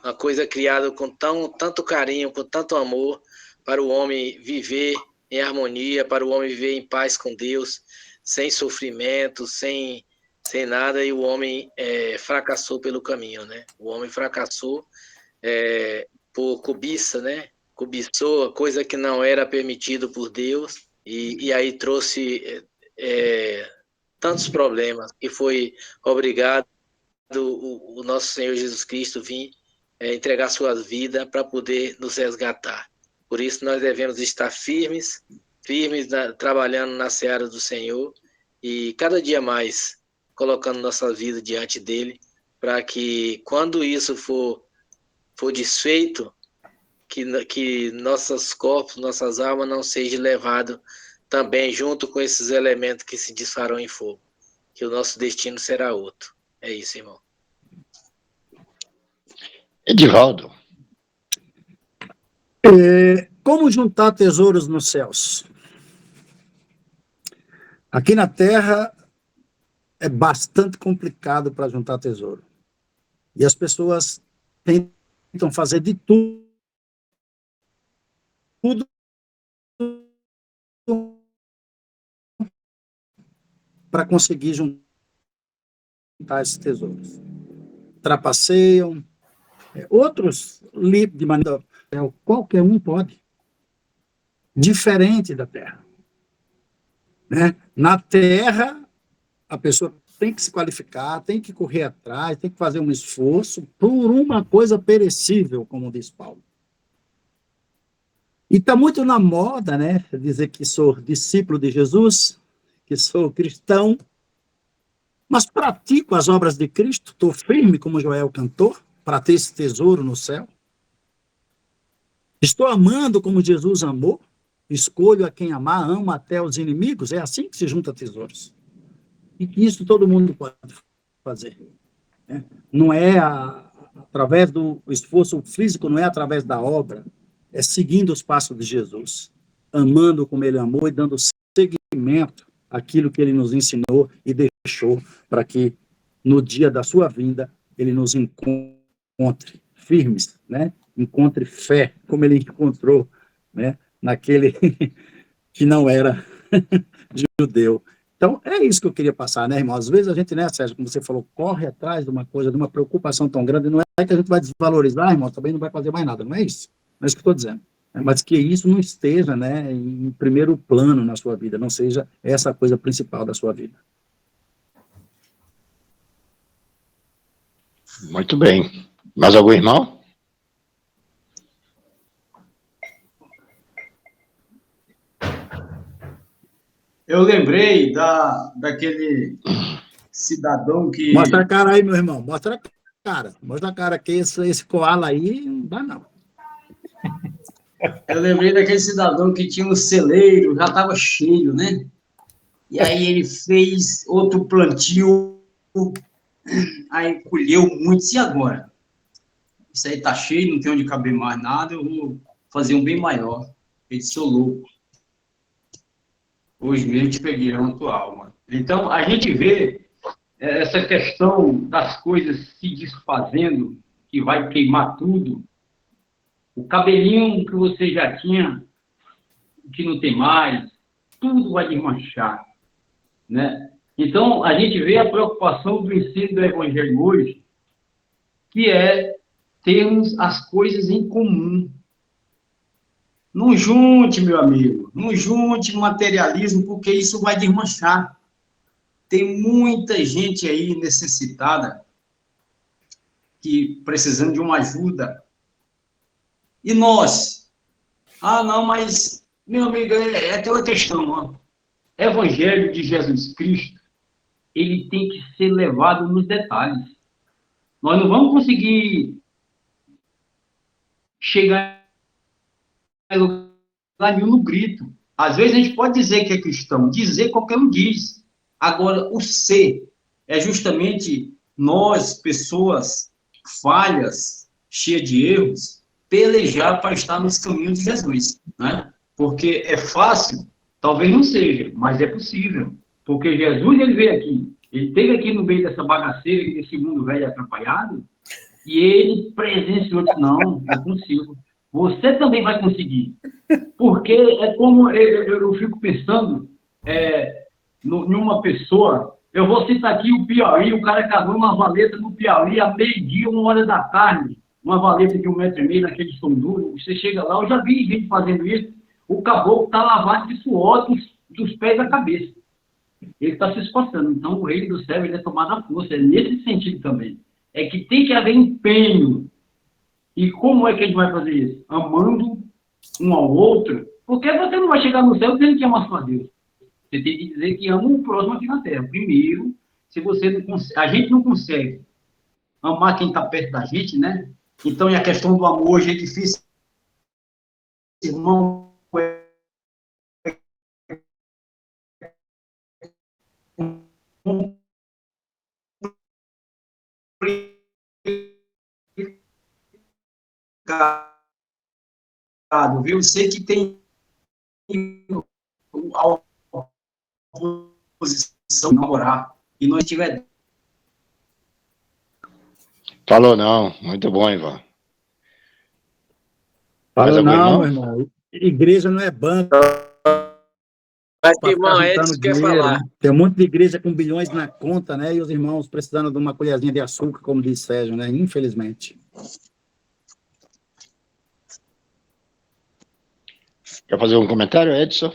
[SPEAKER 7] Uma coisa criada com tanto carinho, com tanto amor, para o homem viver em harmonia, para o homem viver em paz com Deus, sem sofrimento, sem nada, e o homem fracassou pelo caminho, né? O homem fracassou por cobiça, né? Cobiçou a coisa que não era permitido por Deus, e aí trouxe tantos problemas, que foi obrigado o nosso Senhor Jesus Cristo vir entregar sua vida para poder nos resgatar. Por isso nós devemos estar firmes trabalhando na seara do Senhor e cada dia mais colocando nossa vida diante dele, para que quando isso for desfeito, que nossos corpos, nossas almas não sejam levados também junto com esses elementos que se desfarão em fogo, que o nosso destino será outro. É isso, irmão.
[SPEAKER 6] Edivaldo.
[SPEAKER 1] Como juntar tesouros nos céus? Aqui na Terra é bastante complicado para juntar tesouro. E as pessoas tentam fazer de tudo para conseguir juntar esses tesouros. Trapaceiam, outros de maneira qualquer um pode, diferente da Terra, né? Na Terra a pessoa tem que se qualificar, tem que correr atrás, tem que fazer um esforço por uma coisa perecível, como diz Paulo. E está muito na moda, né, dizer que sou discípulo de Jesus, que sou cristão, mas pratico as obras de Cristo, estou firme como Joel cantor, para ter esse tesouro no céu. Estou amando como Jesus amou, escolho a quem amar, amo até os inimigos, é assim que se junta tesouros. E isso todo mundo pode fazer. Né? Não é através do esforço físico, não é através da obra, é seguindo os passos de Jesus, amando como ele amou e dando seguimento àquilo que ele nos ensinou e deixou para que no dia da sua vinda ele nos encontre firmes, né? Encontre fé, como ele encontrou, né? Naquele que não era judeu. Então, é isso que eu queria passar, né, irmão? Às vezes a gente, né, Sérgio, como você falou, corre atrás de uma coisa, de uma preocupação tão grande, não é que a gente vai desvalorizar, irmão, também não vai fazer mais nada, não é isso? Não é isso que eu estou dizendo. Mas que isso não esteja, né, em primeiro plano na sua vida, não seja essa a coisa principal da sua vida.
[SPEAKER 6] Muito bem. Mais algum irmão?
[SPEAKER 3] Eu lembrei daquele cidadão que...
[SPEAKER 1] Mostra a cara aí, meu irmão, mostra a cara. Mostra a cara, que esse koala aí não dá, não.
[SPEAKER 3] Eu lembrei daquele cidadão que tinha um celeiro, já estava cheio, né? E aí ele fez outro plantio, aí colheu muito. E agora? Isso aí tá cheio, não tem onde caber mais nada, eu vou fazer um bem maior. Ele disse, sou louco. Hoje mesmo te peguei tua alma. Então, a gente vê essa questão das coisas se desfazendo, que vai queimar tudo. O cabelinho que você já tinha, que não tem mais, tudo vai desmanchar, né? Então, a gente vê a preocupação do ensino do Evangelho hoje, que é termos as coisas em comum. Não junte, meu amigo, não junte materialismo, porque isso vai desmanchar. Tem muita gente aí necessitada, que precisando de uma ajuda. E nós? Ah, não, mas, meu amigo, é aquela questão, ó. Evangelho de Jesus Cristo, ele tem que ser levado nos detalhes. Nós não vamos conseguir chegar em lugar nenhum no grito. Às vezes a gente pode dizer que é cristão, dizer qualquer um diz. Agora, o ser é justamente nós, pessoas falhas, cheias de erros, pelejar para estar nos caminhos de Jesus, né? Porque é fácil, talvez não seja, mas é possível. Porque Jesus, ele veio aqui, ele esteve aqui no meio dessa bagaceira, desse mundo velho atrapalhado, e ele presenciou, não, eu consigo. Você também vai conseguir. Porque é como eu fico pensando em uma pessoa. Eu vou citar aqui o Piauí, o cara cavou uma valeta no Piauí a meio-dia, 1h da tarde, uma valeta de 1,5 m naquele som duro. Você chega lá, eu já vi gente fazendo isso, o caboclo está lavado de suor dos pés à cabeça. Ele está se esforçando. Então, o reino do céu, ele é tomado à força. É nesse sentido também. É que tem que haver empenho. E como é que a gente vai fazer isso? Amando um ao outro. Porque você não vai chegar no céu dizendo que ama só a Deus. Você tem que dizer que ama o próximo aqui na terra. Primeiro, se você não consegue, a gente não consegue amar quem está perto da gente, né? Então, e a questão do amor hoje é difícil. Irmão, viu? Eu sei que tem a oposição namorar e não tiver.
[SPEAKER 6] Falou não, muito bom, Ivan.
[SPEAKER 1] Fala não, meu irmão. Igreja não é banco.
[SPEAKER 7] Mas, irmão, é isso que eu ia falar.
[SPEAKER 1] Né? Tem um monte de igreja com bilhões na conta, né? E os irmãos precisando de uma colherzinha de açúcar, como diz Sérgio, né? Infelizmente.
[SPEAKER 6] Quer fazer um comentário, Edson?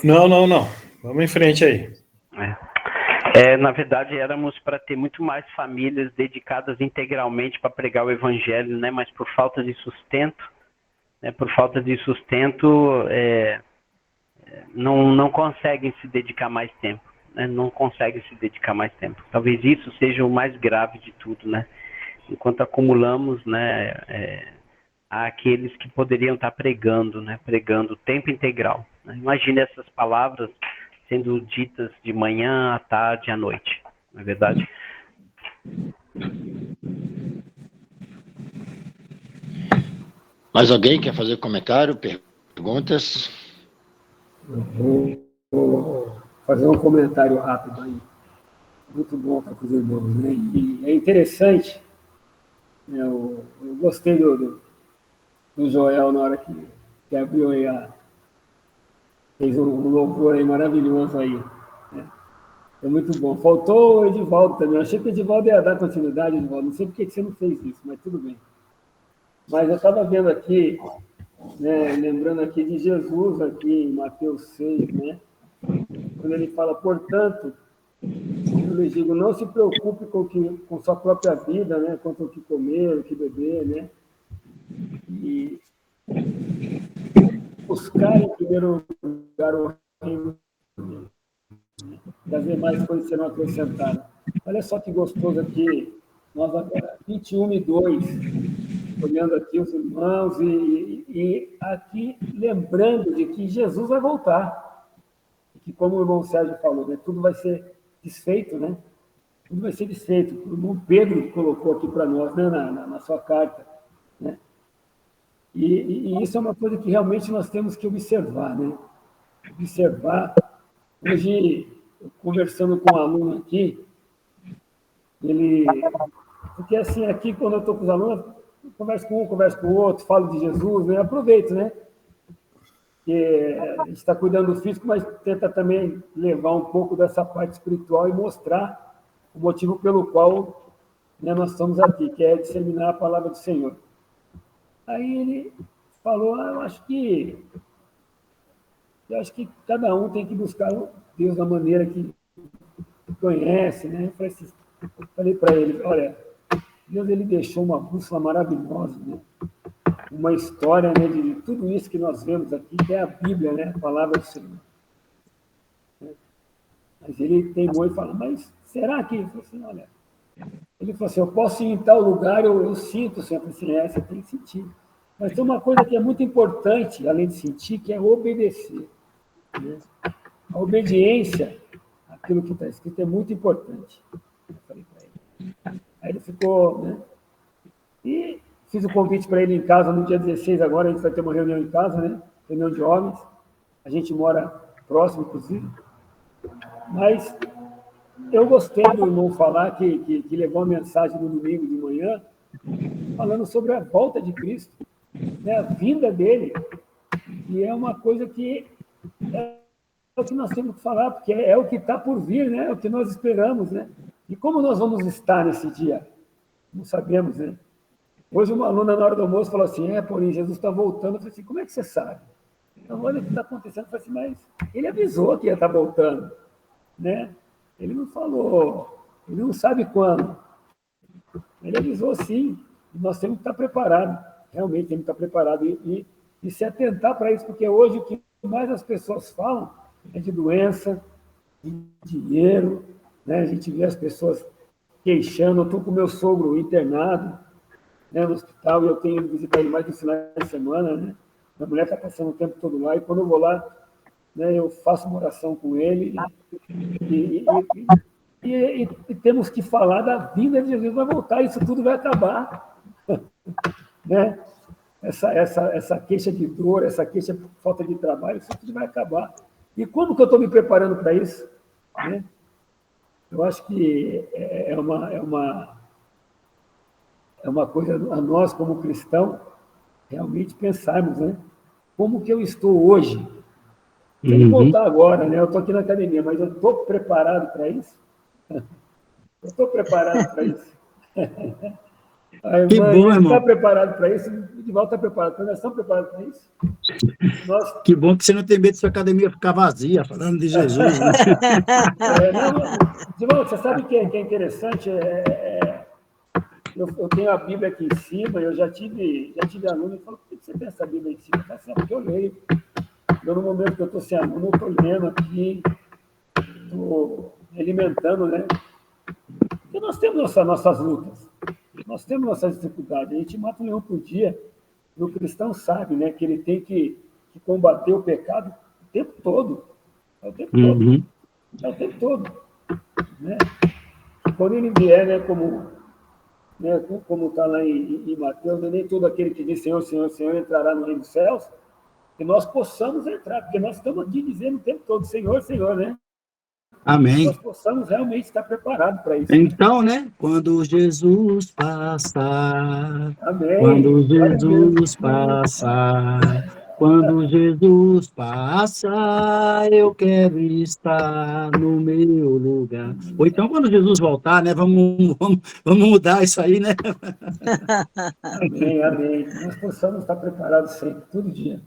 [SPEAKER 8] Não. Vamos em frente aí.
[SPEAKER 4] Na verdade, éramos para ter muito mais famílias dedicadas integralmente para pregar o evangelho, né? Mas por falta de sustento, não conseguem se dedicar mais tempo, né? Não conseguem se dedicar mais tempo. Talvez isso seja o mais grave de tudo, né? Enquanto acumulamos, né, há aqueles que poderiam estar pregando, né? Pregando o tempo integral, né? Imagine essas palavras sendo ditas de manhã, à tarde, à noite, não é verdade?
[SPEAKER 6] Mais alguém quer fazer comentário, perguntas?
[SPEAKER 9] Vou fazer um comentário rápido aí. Muito bom para os irmãos, né? E é interessante, né? Eu gostei do Joel na hora que abriu aí, fez um louvor aí maravilhoso aí, né? É muito bom. Faltou o Edivaldo também. Eu achei que o Edivaldo ia dar continuidade, Edivaldo. Não sei por que você não fez isso, mas tudo bem. Mas eu estava vendo aqui, né, lembrando aqui de Jesus, aqui em Mateus 6, né? Quando ele fala, portanto, eu lhes digo, não se preocupe com sua própria vida, né? Quanto o que comer, o que beber, né? E buscar em primeiro lugar o reino, das demais coisas serão acrescentadas. Olha só que gostoso aqui, nós agora, 21:2, olhando aqui os irmãos e aqui lembrando de que Jesus vai voltar. E que, como o irmão Sérgio falou, né, tudo vai ser desfeito, né? Tudo vai ser desfeito. O irmão Pedro colocou aqui para nós, né, na sua carta, né? E isso é uma coisa que realmente nós temos que observar, né? Observar. Hoje, conversando com um aluno aqui, porque assim, aqui quando eu estou com os alunos, eu converso com um, converso com o outro, falo de Jesus, né? Aproveito, né? Que a gente está cuidando do físico, mas tenta também levar um pouco dessa parte espiritual e mostrar o motivo pelo qual, né, nós estamos aqui, que é disseminar a palavra do Senhor. Aí ele falou, eu acho que cada um tem que buscar Deus da maneira que conhece, né? Falei para ele, olha, Deus ele deixou uma bússola maravilhosa, né? Uma história, né, de tudo isso que nós vemos aqui, que é a Bíblia, né? A palavra do Senhor. Mas ele teimou e falou, mas será que? Ele falou assim, olha, ele falou assim, eu posso ir em tal lugar, eu sinto, Senhor. Eu falei assim, você tem que sentir. Mas tem uma coisa que é muito importante, além de sentir, que é obedecer, né? A obediência, aquilo que está escrito, é muito importante. Eu falei para ele. Aí ele ficou, né? E fiz o convite para ele em casa no dia 16 agora, a gente vai ter uma reunião em casa, né? Reunião de homens. A gente mora próximo, inclusive. Mas eu gostei do irmão falar que levou a mensagem no domingo de manhã, falando sobre a volta de Cristo, né? A vinda dele. E é uma coisa que é o que nós temos que falar, porque é o que está por vir, né? É o que nós esperamos, né? E como nós vamos estar nesse dia? Não sabemos, né? Hoje uma aluna, na hora do almoço, falou assim, Paulinho, Jesus está voltando. Eu falei assim, como é que você sabe? Então, olha o que está acontecendo. Eu falei assim, mas ele avisou que ia estar voltando, né? Ele não falou, ele não sabe quando. Ele avisou sim, e nós temos que estar preparados, realmente temos que estar preparados e se atentar para isso, porque hoje o que mais as pessoas falam é de doença, de dinheiro, né? A gente vê as pessoas queixando. Eu estou com o meu sogro internado, né, no hospital, e eu tenho ido visitar ele mais no final de semana, né? Minha mulher está passando o tempo todo lá, e quando eu vou lá, né, eu faço uma oração com ele, e temos que falar da vinda de Jesus. Vai voltar, isso tudo vai acabar, né? Essa queixa de dor, essa queixa de falta de trabalho, isso tudo vai acabar. E como que eu estou me preparando para isso, né? Eu acho que é uma coisa a nós, como cristãos, realmente pensarmos, né? Como que eu estou hoje? Se ele voltar agora, né? Eu estou aqui na academia, mas eu estou preparado para isso? Eu estou preparado para isso? A
[SPEAKER 1] Que
[SPEAKER 9] irmã
[SPEAKER 1] bom,
[SPEAKER 9] está
[SPEAKER 1] irmão.
[SPEAKER 9] preparado para isso? O Divaldo está preparado para isso? Nós estamos preparados para isso? Nós,
[SPEAKER 1] Que bom que você não tem medo de sua academia ficar vazia, falando de Jesus, né?
[SPEAKER 9] Divaldo, você sabe que é interessante? Eu tenho a Bíblia aqui em cima, eu já tive aluno que falou, por que você tem essa Bíblia aqui em cima? Eu falei assim, porque eu leio. Eu, no momento que eu estou sem aluno, eu estou lendo aqui, estou alimentando, né? Porque nós temos nossas lutas, nós temos nossas dificuldades. A gente mata um leão por dia. O cristão sabe, né, que ele tem que combater o pecado o tempo todo. É o tempo todo. É o tempo todo. Né? E quando ele vier, né, como está lá em Mateus, nem todo aquele que diz Senhor, Senhor, Senhor entrará no reino dos céus, que nós possamos entrar, porque nós estamos aqui dizendo o tempo todo, Senhor, Senhor, né?
[SPEAKER 1] Amém.
[SPEAKER 9] Nós possamos realmente estar preparados para isso.
[SPEAKER 1] Então, né? Quando Jesus passar,
[SPEAKER 9] Amém.
[SPEAKER 1] quando Jesus passar, quando Jesus passar, eu quero estar no meu lugar. Ou então, quando Jesus voltar, né? Vamos mudar isso aí, né?
[SPEAKER 9] Amém, amém. Nós possamos estar preparados sempre, todo dia.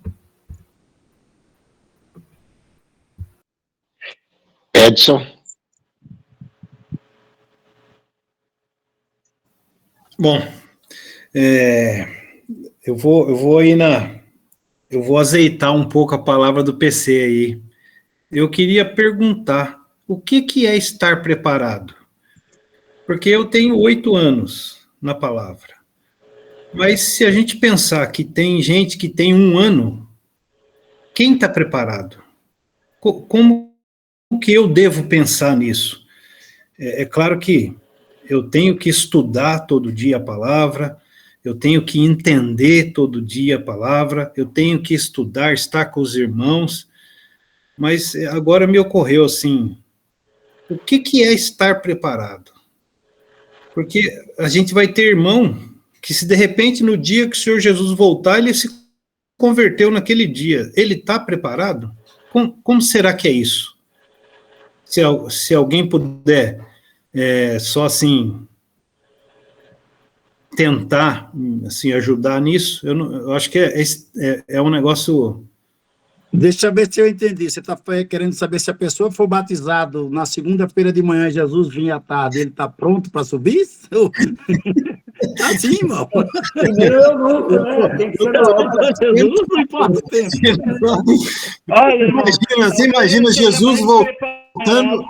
[SPEAKER 6] Edson.
[SPEAKER 8] Bom, eu vou azeitar um pouco a palavra do PC aí. Eu queria perguntar, o que é estar preparado? Porque eu tenho 8 anos na palavra. Mas se a gente pensar que tem gente que tem 1 ano, quem está preparado? Como que eu devo pensar nisso? É claro que eu tenho que estudar todo dia a palavra, eu tenho que entender todo dia a palavra, eu tenho que estudar, estar com os irmãos, mas agora me ocorreu assim, o que é estar preparado? Porque a gente vai ter irmão que se de repente no dia que o Senhor Jesus voltar, ele se converteu naquele dia, ele está preparado? Como será que é isso? Se alguém puder só assim tentar assim ajudar nisso, eu acho que é um negócio.
[SPEAKER 1] Deixa eu ver se eu entendi. Você está querendo saber se a pessoa for batizado na segunda-feira de manhã, Jesus vinha à tarde, ele está pronto para subir? Assim, irmão.
[SPEAKER 9] Primeiro eu nunca, né? Tem que ser na hora.
[SPEAKER 1] Jesus não importa o tempo.
[SPEAKER 8] Olha, você imagina Jesus voltando.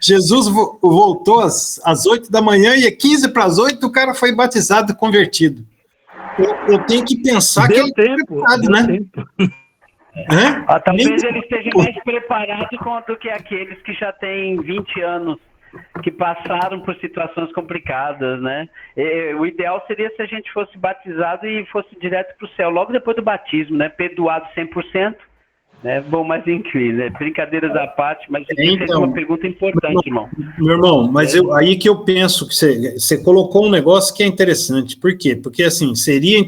[SPEAKER 8] Jesus voltou às 8 da manhã e 15 para as 8 o cara foi batizado e convertido. Eu tenho que pensar
[SPEAKER 1] deu
[SPEAKER 8] que
[SPEAKER 1] tempo,
[SPEAKER 8] deu
[SPEAKER 1] né?
[SPEAKER 8] tempo.
[SPEAKER 4] Talvez ele esteja mais preparado do que aqueles que já têm 20 anos, que passaram por situações complicadas, né? O ideal seria se a gente fosse batizado e fosse direto para o céu, logo depois do batismo, né? Perdoado 100%, né? Bom, mas enfim, né? Brincadeiras à parte, mas você fez uma pergunta importante, irmão.
[SPEAKER 8] Meu irmão, mas aí que eu penso que você colocou um negócio que é interessante. Por quê? Porque, assim, seria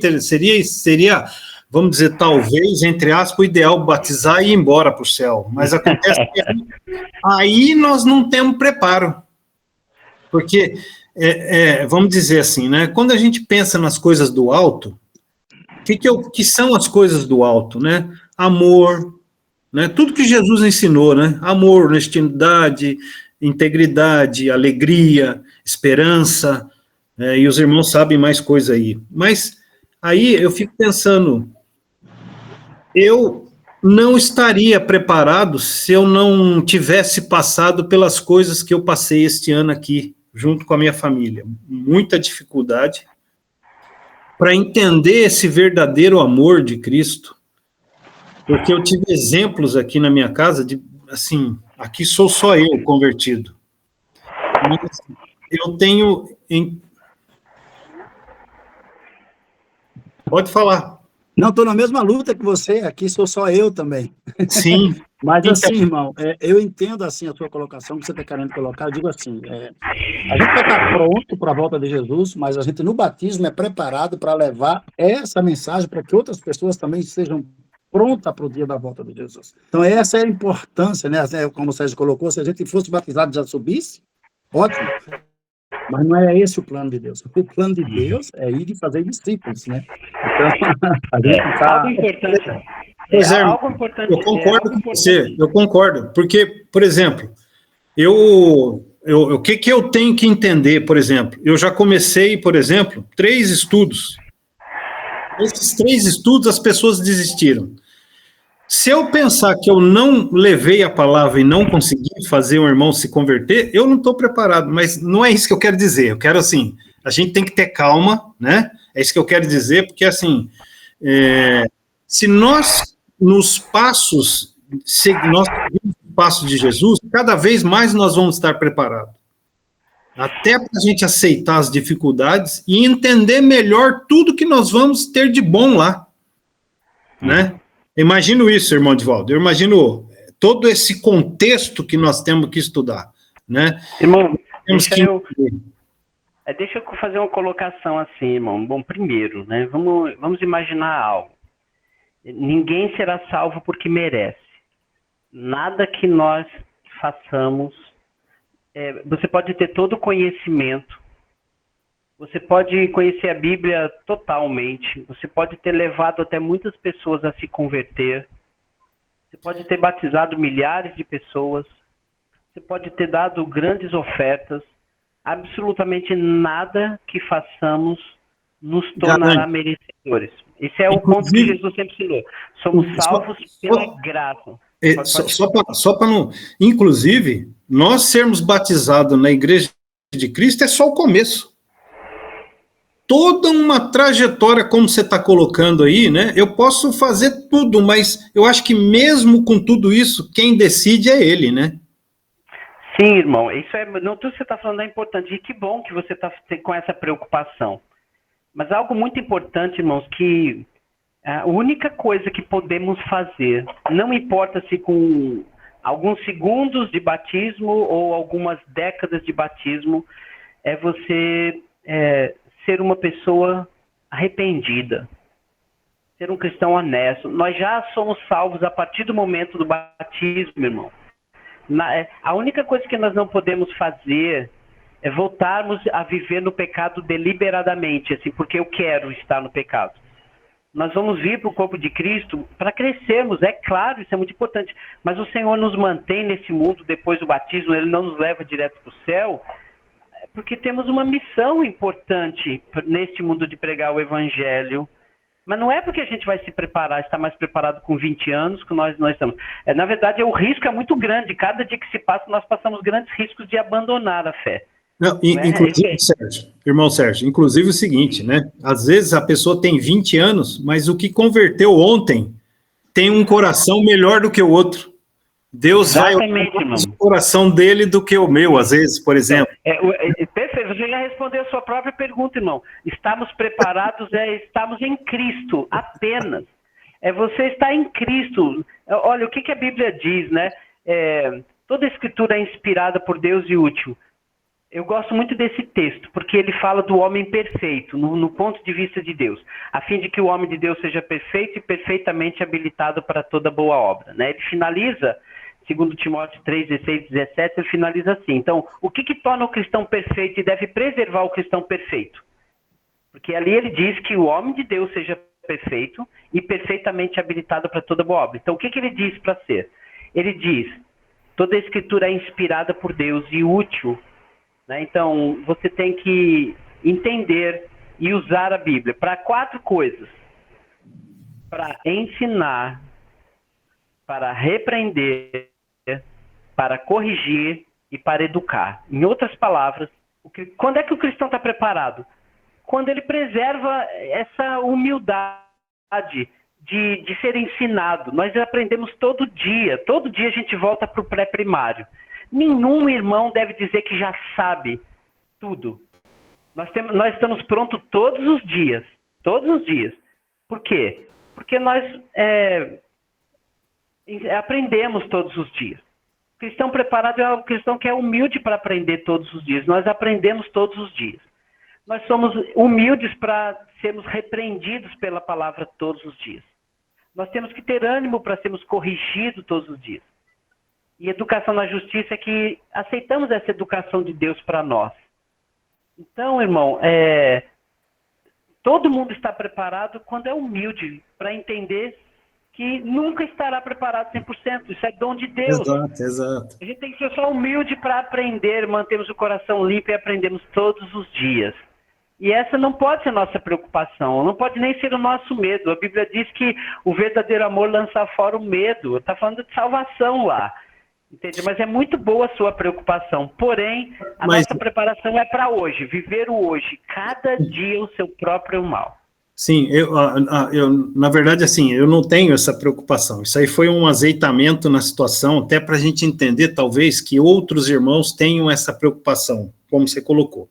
[SPEAKER 8] vamos dizer, talvez, entre aspas, o ideal batizar e ir embora para o céu. Mas acontece que aí nós não temos preparo. Porque, vamos dizer assim, né? Quando a gente pensa nas coisas do alto, que são as coisas do alto, né? Amor, né? Tudo que Jesus ensinou, né? Amor, honestidade, integridade, alegria, esperança, e os irmãos sabem mais coisa aí. Mas aí eu fico pensando, eu não estaria preparado se eu não tivesse passado pelas coisas que eu passei este ano aqui, junto com a minha família. Muita dificuldade para entender esse verdadeiro amor de Cristo, porque eu tive exemplos aqui na minha casa de, assim, aqui sou só eu convertido. Mas eu tenho... Pode falar.
[SPEAKER 1] Não, estou na mesma luta que você, aqui sou só eu também.
[SPEAKER 8] Sim.
[SPEAKER 1] Mas assim, irmão, eu entendo assim a sua colocação, que você está querendo colocar, eu digo assim, a gente vai estar pronto para a volta de Jesus, mas a gente no batismo é preparado para levar essa mensagem para que outras pessoas também estejam prontas para o dia da volta de Jesus. Então essa é a importância, né? Como o Sérgio colocou, se a gente fosse batizado e já subisse, ótimo. Mas não é esse o plano de Deus. O plano de Deus é ir e fazer discípulos, né? Então, a gente está...
[SPEAKER 4] Algo importante.
[SPEAKER 8] Pois é,
[SPEAKER 4] Algo importante.
[SPEAKER 8] eu concordo com você, eu concordo, porque, por exemplo, o que eu tenho que entender, por exemplo, eu já comecei, por exemplo, 3 estudos. Esses 3 estudos as pessoas desistiram. Se eu pensar que eu não levei a palavra e não consegui fazer um irmão se converter, eu não estou preparado, mas não é isso que eu quero dizer. Eu quero, assim, a gente tem que ter calma, né? É isso que eu quero dizer, porque, assim, se nós, nos passos, nós seguimos os passos de Jesus, cada vez mais nós vamos estar preparados. Até para a gente aceitar as dificuldades e entender melhor tudo que nós vamos ter de bom lá, né? Imagino isso, irmão Divaldo. Eu imagino todo esse contexto que nós temos que estudar, né?
[SPEAKER 4] Irmão,
[SPEAKER 8] deixa
[SPEAKER 4] eu fazer uma colocação assim, irmão. Bom, primeiro, né? Vamos imaginar algo. Ninguém será salvo porque merece. Nada que nós façamos. Você pode ter todo o conhecimento. Você pode conhecer a Bíblia totalmente. Você pode ter levado até muitas pessoas a se converter. Você pode ter batizado milhares de pessoas. Você pode ter dado grandes ofertas. Absolutamente nada que façamos nos tornará merecedores. Esse é o ponto que Jesus sempre ensinou. Somos salvos pela graça.
[SPEAKER 8] Só para não... Inclusive, nós sermos batizados na Igreja de Cristo é só o começo. Toda uma trajetória, como você está colocando aí, né? Eu posso fazer tudo, mas eu acho que mesmo com tudo isso, quem decide é ele, né?
[SPEAKER 4] Sim, irmão. Isso não tudo que você está falando é importante. E que bom que você está com essa preocupação. Mas algo muito importante, irmãos, que a única coisa que podemos fazer, não importa se com alguns segundos de batismo ou algumas décadas de batismo, é você ser uma pessoa arrependida, ser um cristão honesto. Nós já somos salvos a partir do momento do batismo, irmão. A única coisa que nós não podemos fazer é voltarmos a viver no pecado deliberadamente, assim, porque eu quero estar no pecado. Nós vamos vir para o corpo de Cristo para crescermos, é claro, isso é muito importante. Mas o Senhor nos mantém nesse mundo depois do batismo, Ele não nos leva direto para o céu, porque temos uma missão importante neste mundo de pregar o Evangelho. Mas não é porque a gente vai se preparar, estar mais preparado com 20 anos que nós estamos. Na verdade, o risco é muito grande. Cada dia que se passa, nós passamos grandes riscos de abandonar a fé.
[SPEAKER 8] Não, inclusive, irmão Sérgio, inclusive o seguinte, né? Às vezes a pessoa tem 20 anos, mas o que converteu ontem tem um coração melhor do que o outro. Deus vai usar o coração dele do que o meu, às vezes, por exemplo.
[SPEAKER 4] Perfeito, você já respondeu a sua própria pergunta, irmão. Estamos preparados, estamos em Cristo, apenas. Você está em Cristo. Olha, o que a Bíblia diz, né? Toda a Escritura é inspirada por Deus e útil. Eu gosto muito desse texto, porque ele fala do homem perfeito, no ponto de vista de Deus, a fim de que o homem de Deus seja perfeito e perfeitamente habilitado para toda boa obra, né? Ele finaliza, segundo Timóteo 3, 16, 17, ele finaliza assim. Então, o que torna o cristão perfeito e deve preservar o cristão perfeito? Porque ali ele diz que o homem de Deus seja perfeito e perfeitamente habilitado para toda boa obra. Então, o que ele diz para ser? Ele diz, toda a Escritura é inspirada por Deus e útil. Então, você tem que entender e usar a Bíblia para 4 coisas. Para ensinar, para repreender, para corrigir e para educar. Em outras palavras, quando é que o cristão está preparado? Quando ele preserva essa humildade de ser ensinado. Nós aprendemos todo dia a gente volta para o pré-primário. Nenhum irmão deve dizer que já sabe tudo. Nós estamos prontos todos os dias. Por quê? Porque nós aprendemos todos os dias. O cristão preparado é um cristão que é humilde para aprender todos os dias. Nós aprendemos todos os dias. Nós somos humildes para sermos repreendidos pela palavra todos os dias. Nós temos que ter ânimo para sermos corrigidos todos os dias. E educação na justiça é que aceitamos essa educação de Deus para nós. Então, irmão, todo mundo está preparado quando é humilde para entender que nunca estará preparado 100%. Isso é dom de Deus.
[SPEAKER 8] Exato, exato.
[SPEAKER 4] A gente tem que ser só humilde para aprender, mantermos o coração limpo e aprendemos todos os dias. E essa não pode ser nossa preocupação, não pode nem ser o nosso medo. A Bíblia diz que o verdadeiro amor lança fora o medo. Está falando de salvação lá. Entende? Mas é muito boa a sua preocupação. Porém, nossa preparação é para hoje, viver o hoje. Cada dia o seu próprio mal.
[SPEAKER 8] Sim, na verdade, assim, eu não tenho essa preocupação. Isso aí foi um azeitamento na situação, até para a gente entender, talvez, que outros irmãos tenham essa preocupação, como você colocou.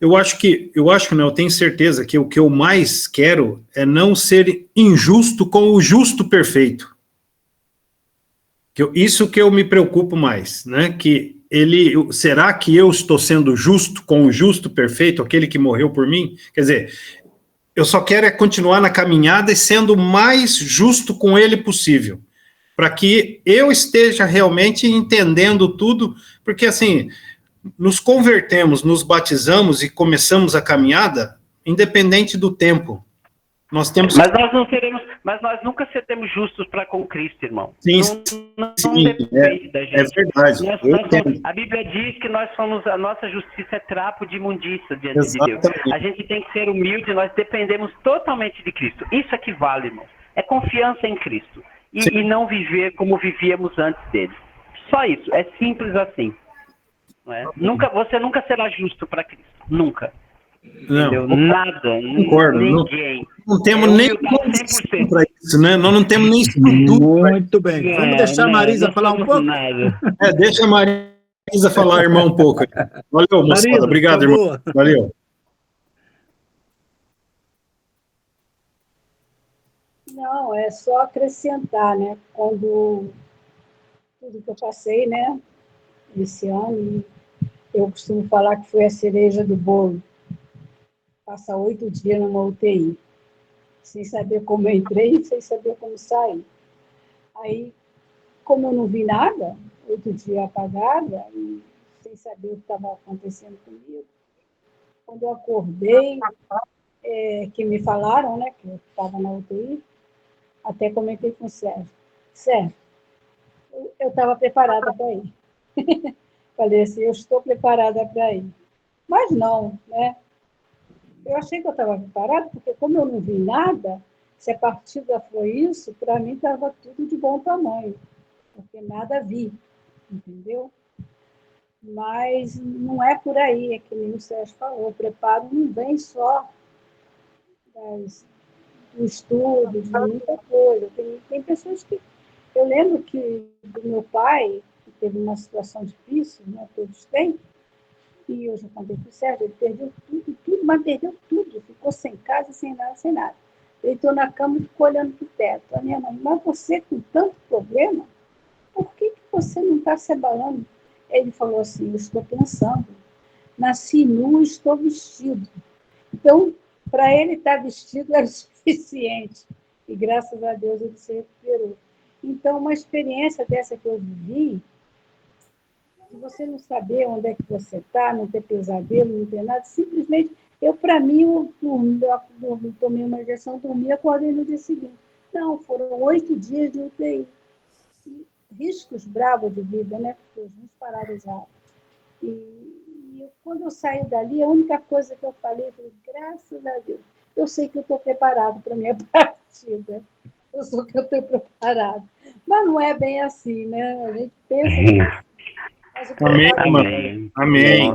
[SPEAKER 8] Eu acho, né, eu tenho certeza que o que eu mais quero é não ser injusto com o justo perfeito. Isso que eu me preocupo mais, né, que será que eu estou sendo justo com o justo perfeito, aquele que morreu por mim? Quer dizer, eu só quero continuar na caminhada e sendo o mais justo com ele possível, para que eu esteja realmente entendendo tudo, porque assim, nos convertemos, nos batizamos e começamos a caminhada, independente do tempo. Nós temos...
[SPEAKER 4] Mas nós nunca seremos justos para com Cristo, irmão.
[SPEAKER 8] Sim,
[SPEAKER 4] não depende da gente.
[SPEAKER 8] É verdade.
[SPEAKER 4] A Bíblia diz que a nossa justiça é trapo de imundícia diante de Deus. A gente tem que ser humilde, nós dependemos totalmente de Cristo. Isso é que vale, irmão. É confiança em Cristo. E não viver como vivíamos antes dele. Só isso. É simples assim. Não é? Você nunca será justo para Cristo. Nunca. Não, nada,
[SPEAKER 8] concordo,
[SPEAKER 4] ninguém.
[SPEAKER 8] Não temos nem condição para isso, né? Nós não temos nem estrutura.
[SPEAKER 1] Muito bem. Vamos deixar a Marisa falar um pouco?
[SPEAKER 4] Nada.
[SPEAKER 8] Deixa a Marisa falar, irmão, um pouco. Valeu, moçada. Obrigado, irmão. Valeu.
[SPEAKER 10] Não, é só acrescentar, né? Quando tudo que eu passei, né? Esse ano, eu costumo falar que foi a cereja do bolo. Passar 8 dias numa UTI, sem saber como eu entrei, sem saber como saí. Aí, como eu não vi nada, 8 dias apagada, e sem saber o que estava acontecendo comigo, quando eu acordei, que me falaram, né, que eu estava na UTI, até comentei com o Sérgio. Sérgio, eu estava preparada para ir. Falei assim, eu estou preparada para ir. Mas não, né? Eu achei que eu estava preparada, porque como eu não vi nada, se a partida foi isso, para mim estava tudo de bom tamanho, porque nada vi, entendeu? Mas não é por aí, é que nem o Sérgio falou, o preparo não vem só do estudo, de muita coisa. Tem pessoas que... Eu lembro que do meu pai, que teve uma situação difícil, né, todos têm, e eu já contei para o Sérgio, ele perdeu tudo, mas perdeu tudo, ficou sem casa, sem nada. Deitou na cama e ficou olhando para o teto. A minha mãe, mas você com tanto problema, por que você não está se abalando? Ele falou assim, eu estou pensando, nasci nu e estou vestido. Então, para ele estar vestido era o suficiente. E graças a Deus ele se recuperou. Então, uma experiência dessa que eu vivi, se você não saber onde é que você está, não ter pesadelo, não ter nada, simplesmente, para mim, eu tomei uma injeção, dormi e acordei no dia seguinte. Não, foram 8 dias de UTI. Riscos bravos de vida, né? Porque os rins paralisados. E quando eu saí dali, a única coisa que eu falei, graças a Deus, eu sei que eu estou preparado para a minha partida. Eu sei que eu estou preparado. Mas não é bem assim, né? A gente pensa que...
[SPEAKER 8] Amém. Amém.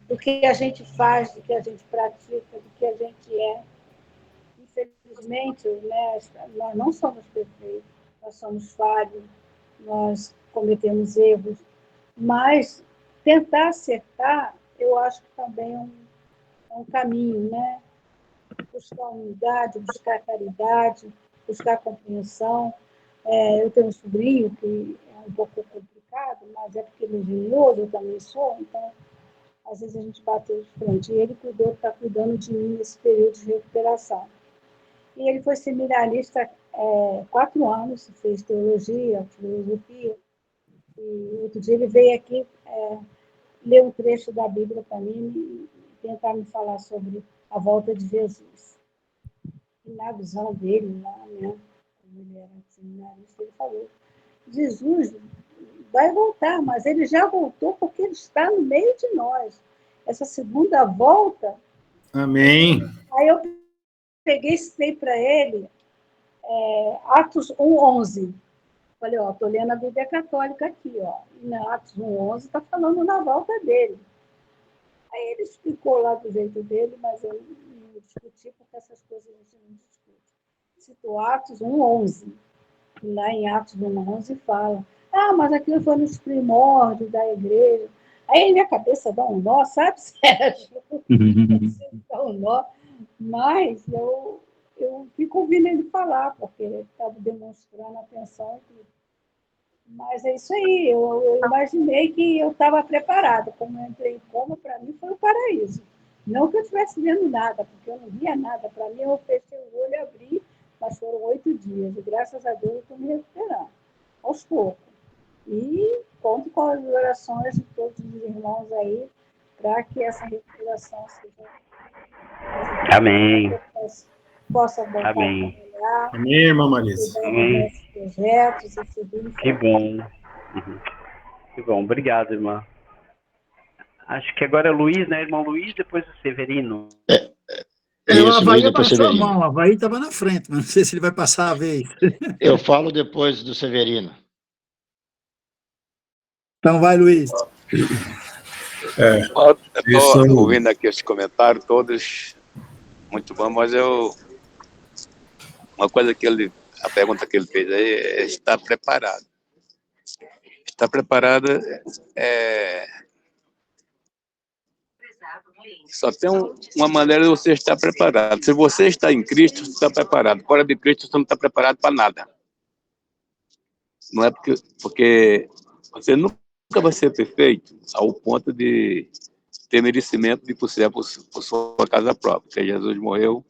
[SPEAKER 10] Do que a gente faz, do que a gente pratica, do que a gente é. Infelizmente, né, nós não somos perfeitos, nós somos falhos, nós cometemos erros, mas tentar acertar, eu acho que também é um caminho, né? Buscar humildade, buscar caridade, buscar compreensão. Eu tenho um sobrinho que é um pouco complicado, mas é porque ele é engenhoso, eu também sou, então, às vezes a gente bateu de frente. E ele está cuidando de mim nesse período de recuperação. E ele foi seminarista 4 anos, fez teologia, filosofia, e outro dia ele veio aqui ler um trecho da Bíblia para mim e tentar me falar sobre a volta de Jesus. E na visão dele, lá, né, como ele era seminarista, ele falou, Jesus vai voltar, mas ele já voltou porque ele está no meio de nós. Essa segunda volta...
[SPEAKER 8] Amém.
[SPEAKER 10] Aí eu peguei e citei para ele Atos 1:11. Falei, estou lendo a Bíblia Católica aqui, ó. E na Atos 1:11 está falando na volta dele. Aí ele explicou lá do jeito dele, mas eu não discuti, porque essas coisas a gente não discute. Citou Atos 1:11. E lá em Atos 1:11 fala, mas aquilo foi nos primórdios da igreja. Aí minha cabeça dá um nó, sabe, Sérgio? Dá um nó. Mas eu fico ouvindo ele falar, porque ele estava demonstrando atenção. Mas é isso aí, eu imaginei que eu estava preparada. Como eu entrei em coma, para mim foi um paraíso. Não que eu estivesse vendo nada, porque eu não via nada. Para mim, eu fechei o olho e abri, mas foram 8 dias. E graças a Deus eu estou me recuperando, aos poucos. E conto com as orações de todos os irmãos aí, para que essa recuperação seja...
[SPEAKER 4] Amém.
[SPEAKER 10] Possa voltar
[SPEAKER 4] Amém.
[SPEAKER 10] a trabalhar.
[SPEAKER 8] Amém, irmã Marisa.
[SPEAKER 4] Amém.
[SPEAKER 10] Projetos e seguir em
[SPEAKER 4] Que
[SPEAKER 10] frente.
[SPEAKER 4] bom. Que bom. Obrigado, irmã. Acho que agora é o Luiz, né? Irmão Luiz, depois o Severino.
[SPEAKER 1] O
[SPEAKER 6] Isso,
[SPEAKER 1] Havaí
[SPEAKER 6] Luiz, depois
[SPEAKER 1] passou a
[SPEAKER 6] Severino.
[SPEAKER 1] mão, o Havaí estava na frente, mas não sei se ele vai passar a vez.
[SPEAKER 6] Eu falo depois do Severino.
[SPEAKER 1] Então vai, Luiz.
[SPEAKER 5] Estou ouvindo aqui os comentários todos, muito bom, mas uma coisa a pergunta que ele fez aí é estar preparado. Estar preparado só tem uma maneira de você estar preparado. Se você está em Cristo, você está preparado. Fora de Cristo, você não está preparado para nada. Não é porque você nunca vai ser perfeito ao ponto de ter merecimento de por sua casa própria. Porque Jesus morreu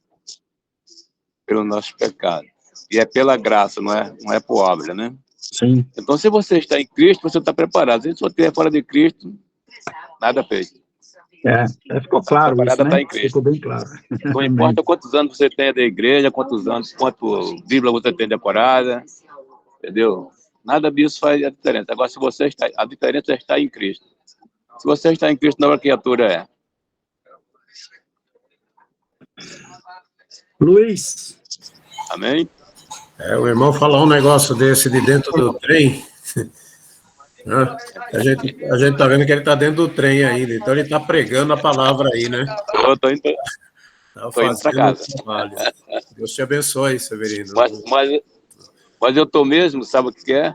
[SPEAKER 5] pelo nosso pecado. E é pela graça, não é por obra, né?
[SPEAKER 1] Sim.
[SPEAKER 5] Então, se você está em Cristo, você está preparado. Se você estiver fora de Cristo, nada feito.
[SPEAKER 1] Ficou claro isso, né?
[SPEAKER 5] Tá em Cristo.
[SPEAKER 1] Ficou bem claro.
[SPEAKER 5] Não importa quantos anos você tenha da igreja, quanto Bíblia você tem decorada, entendeu? Nada disso faz a diferença. Agora, a diferença é estar em Cristo. Se você está em Cristo, nova criatura é.
[SPEAKER 1] Luiz.
[SPEAKER 5] Amém?
[SPEAKER 8] O irmão falar um negócio desse de dentro do trem. A gente está vendo que ele está dentro do trem ainda, então ele está pregando a palavra aí, né?
[SPEAKER 5] Eu estou indo para casa.
[SPEAKER 8] Trabalho. Deus te abençoe, Severino.
[SPEAKER 5] Mas eu estou mesmo, sabe o que é?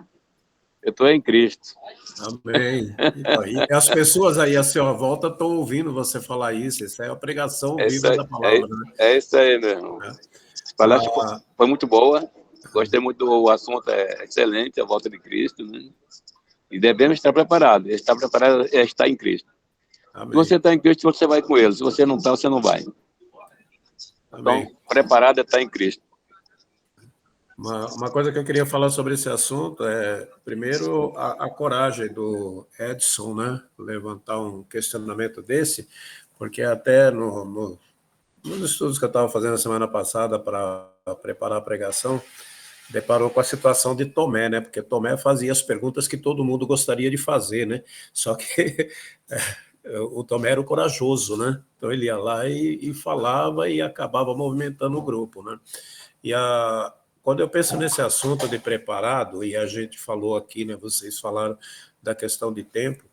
[SPEAKER 5] Eu estou em Cristo.
[SPEAKER 8] Amém. Então, e as pessoas aí à sua volta estão ouvindo você falar isso. Isso é a pregação viva da palavra, né?
[SPEAKER 5] É isso aí, meu irmão. A palestra foi muito boa. Gostei muito do assunto, é excelente, a volta de Cristo, né? E devemos estar preparados. Estar preparado é estar em Cristo. Amém. Se você está em Cristo, você vai com Ele. Se você não está, você não vai.
[SPEAKER 8] Amém.
[SPEAKER 5] Então, preparado é estar em Cristo.
[SPEAKER 8] Uma coisa que eu queria falar sobre esse assunto é, primeiro, a coragem do Edson, né? Levantar um questionamento desse, porque até nos estudos que eu estava fazendo a semana passada para preparar a pregação, deparou com a situação de Tomé, né? Porque Tomé fazia as perguntas que todo mundo gostaria de fazer, né? Só que o Tomé era o corajoso, né? Então ele ia lá e falava e acabava movimentando o grupo, né? Quando eu penso nesse assunto de preparado, e a gente falou aqui, né? Vocês falaram da questão de tempo,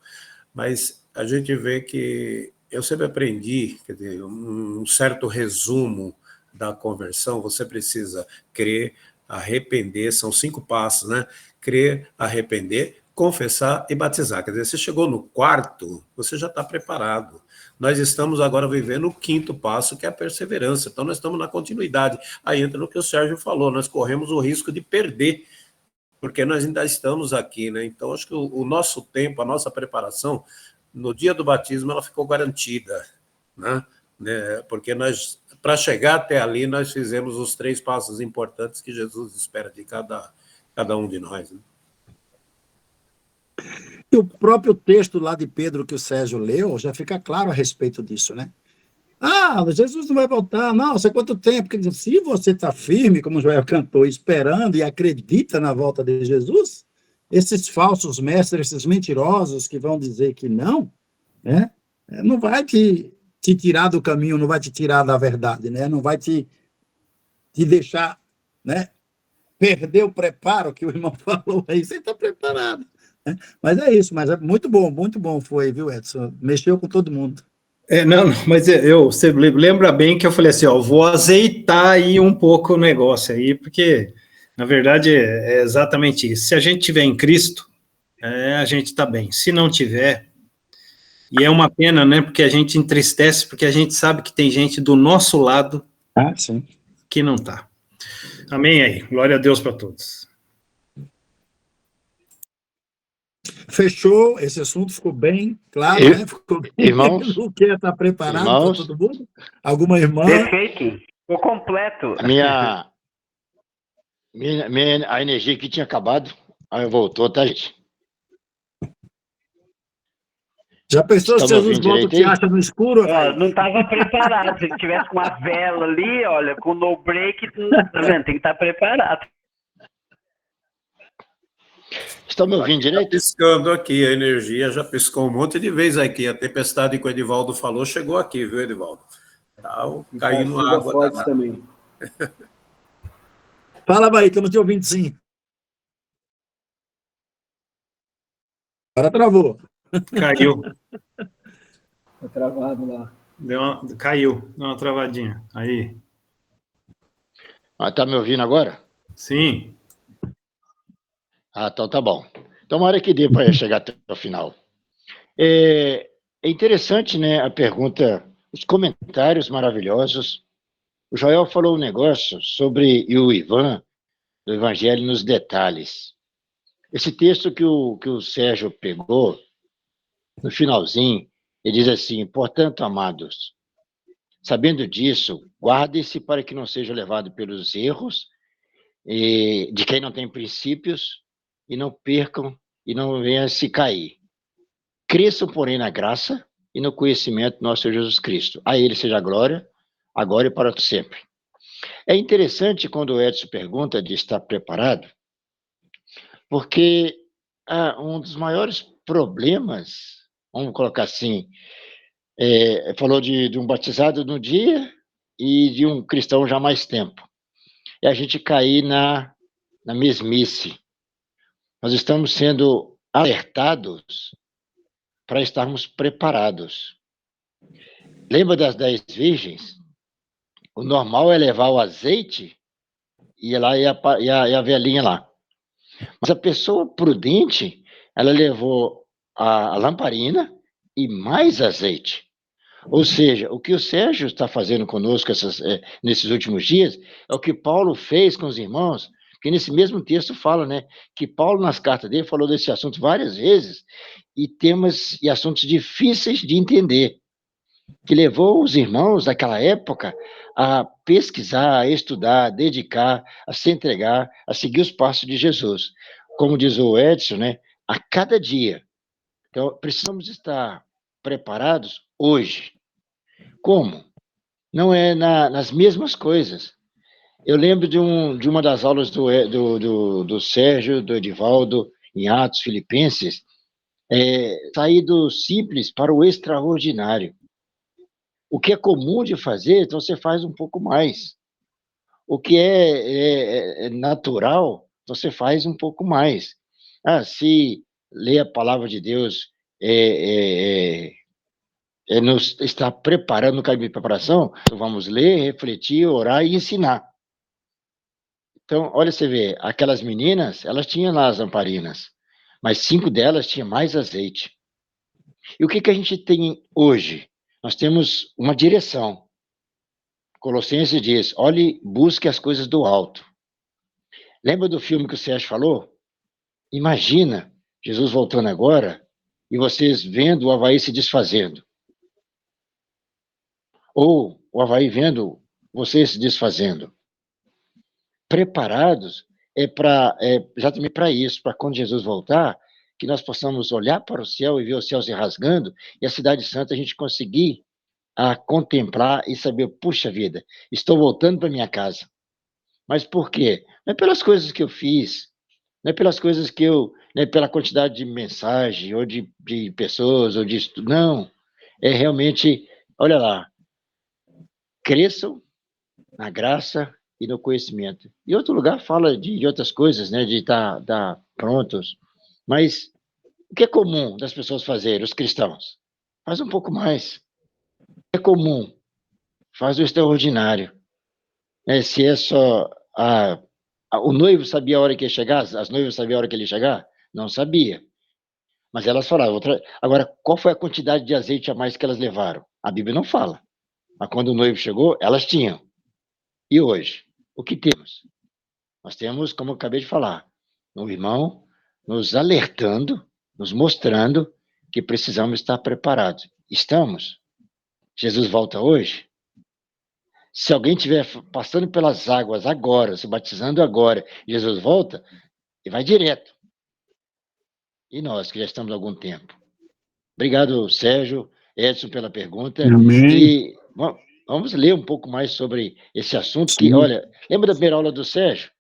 [SPEAKER 8] mas a gente vê que eu sempre aprendi, quer dizer, um certo resumo da conversão. Você precisa crer, arrepender, são 5 passos, né? Crer, arrepender, confessar e batizar. Quer dizer, você chegou no 4º, você já está preparado. Nós estamos agora vivendo o 5º passo, que é a perseverança. Então, nós estamos na continuidade. Aí entra no que o Sérgio falou, nós corremos o risco de perder, porque nós ainda estamos aqui, né? Então, acho que o nosso tempo, a nossa preparação, no dia do batismo, ela ficou garantida, né? Porque nós, para chegar até ali, nós fizemos os 3 passos importantes que Jesus espera de cada um de nós, né?
[SPEAKER 1] E o próprio texto lá de Pedro que o Sérgio leu já fica claro a respeito disso, né? Ah, Jesus não vai voltar, não, sei quanto tempo. Quer dizer, se você está firme, como o Joel cantou, esperando e acredita na volta de Jesus, esses falsos mestres, esses mentirosos que vão dizer que não, né? Não vai te tirar do caminho, não vai te tirar da verdade, né? Não vai te deixar, né, perder o preparo que o irmão falou aí, você está preparado. Né? Mas é isso, mas é muito bom foi, viu, Edson? Mexeu com todo mundo.
[SPEAKER 8] Não, mas você lembra bem que eu falei assim, ó, vou azeitar aí um pouco o negócio aí, porque, na verdade, é exatamente isso. Se a gente tiver em Cristo, a gente está bem. Se não tiver, e é uma pena, né, porque a gente entristece, porque a gente sabe que tem gente do nosso lado
[SPEAKER 1] sim,
[SPEAKER 8] que não está. Amém aí. Glória a Deus para todos.
[SPEAKER 1] Fechou, esse assunto ficou bem claro, né? Ficou bem,
[SPEAKER 6] irmãos,
[SPEAKER 1] o que está preparado para todo mundo? Alguma irmã?
[SPEAKER 4] Perfeito, ficou completo.
[SPEAKER 6] A energia aqui tinha acabado, aí voltou, tá, gente?
[SPEAKER 1] Já pensou se Jesus volta te acha no escuro?
[SPEAKER 4] Não estava preparado. Se tivesse com uma vela ali, olha, com no break, tá vendo? Tem que estar preparado.
[SPEAKER 6] Estão me ouvindo direito?
[SPEAKER 11] Tá piscando aqui, a energia já piscou um monte de vezes aqui. A tempestade que o Edivaldo falou chegou aqui, viu, Edivaldo? Tá caindo água.
[SPEAKER 9] Forte também.
[SPEAKER 1] Fala, Bahia, estamos te ouvindo, sim. Agora travou.
[SPEAKER 8] Caiu.
[SPEAKER 9] Está travado lá.
[SPEAKER 8] Caiu, deu uma travadinha. Aí.
[SPEAKER 6] Tá me ouvindo agora?
[SPEAKER 8] Sim.
[SPEAKER 6] Então tá bom. Então, uma hora que dê para chegar até o final. É interessante, né, a pergunta, os comentários maravilhosos. O Joel falou um negócio sobre, e o Ivan, do Evangelho nos detalhes. Esse texto que o Sérgio pegou, no finalzinho, ele diz assim, portanto, amados, sabendo disso, guardem-se para que não sejam levados pelos erros de quem não tem princípios e não percam e não venham a se cair. Cresçam, porém, na graça e no conhecimento do nosso Senhor Jesus Cristo. A Ele seja a glória, agora e para sempre. É interessante quando o Edson pergunta de estar preparado, porque um dos maiores problemas, vamos colocar assim, falou de um batizado no dia e de um cristão já há mais tempo. É a gente cair na mesmice. Nós estamos sendo alertados para estarmos preparados. Lembra das 10 virgens? O normal é levar o azeite e a velhinha lá. Mas a pessoa prudente, ela levou a lamparina e mais azeite. Ou seja, o que o Sérgio está fazendo conosco nesses últimos dias é o que Paulo fez com os irmãos, que nesse mesmo texto fala, né, que Paulo nas cartas dele falou desse assunto várias vezes, e temas e assuntos difíceis de entender, que levou os irmãos daquela época a pesquisar, a estudar, a dedicar, a se entregar, a seguir os passos de Jesus. Como diz o Edson, né, a cada dia. Então, precisamos estar preparados hoje. Como? Não é nas mesmas coisas. Eu lembro de uma das aulas do Sérgio, do Edivaldo, em Atos Filipenses, sair do simples para o extraordinário. O que é comum de fazer, então você faz um pouco mais. O que é natural, você faz um pouco mais. Se ler a palavra de Deus nos está preparando no caminho de preparação, então vamos ler, refletir, orar e ensinar. Então, olha, você vê, aquelas meninas, elas tinham lá as lamparinas, mas 5 delas tinham mais azeite. E o que a gente tem hoje? Nós temos uma direção. Colossenses diz, olhe, busque as coisas do alto. Lembra do filme que o Sérgio falou? Imagina Jesus voltando agora e vocês vendo o Havaí se desfazendo. Ou o Havaí vendo vocês se desfazendo. Preparados exatamente para isso, para quando Jesus voltar, que nós possamos olhar para o céu e ver o céu se rasgando, e a Cidade Santa a gente conseguir a contemplar e saber, puxa vida, estou voltando para minha casa. Mas por quê? Não é pelas coisas que eu fiz, não é pelas coisas que eu, não é pela quantidade de mensagem, ou de pessoas, ou de estudo, não. É realmente, olha lá, cresçam na graça e no conhecimento. E outro lugar fala de outras coisas, né, de estar prontos. Mas o que é comum das pessoas fazerem, os cristãos? Faz um pouco mais. O que é comum? Faz o extraordinário. Se é só... o noivo sabia a hora que ia chegar? As noivas sabiam a hora que ele ia chegar? Não sabia. Mas elas falavam. Agora, qual foi a quantidade de azeite a mais que elas levaram? A Bíblia não fala. Mas quando o noivo chegou, elas tinham. E hoje? O que temos? Nós temos, como eu acabei de falar, um irmão nos alertando, nos mostrando que precisamos estar preparados. Estamos? Jesus volta hoje? Se alguém estiver passando pelas águas agora, se batizando agora, Jesus volta, ele vai direto. E nós, que já estamos há algum tempo? Obrigado, Sérgio, Edson, pela pergunta.
[SPEAKER 1] Amém.
[SPEAKER 6] E vamos ler um pouco mais sobre esse assunto, que, olha, lembra da primeira aula do Sérgio?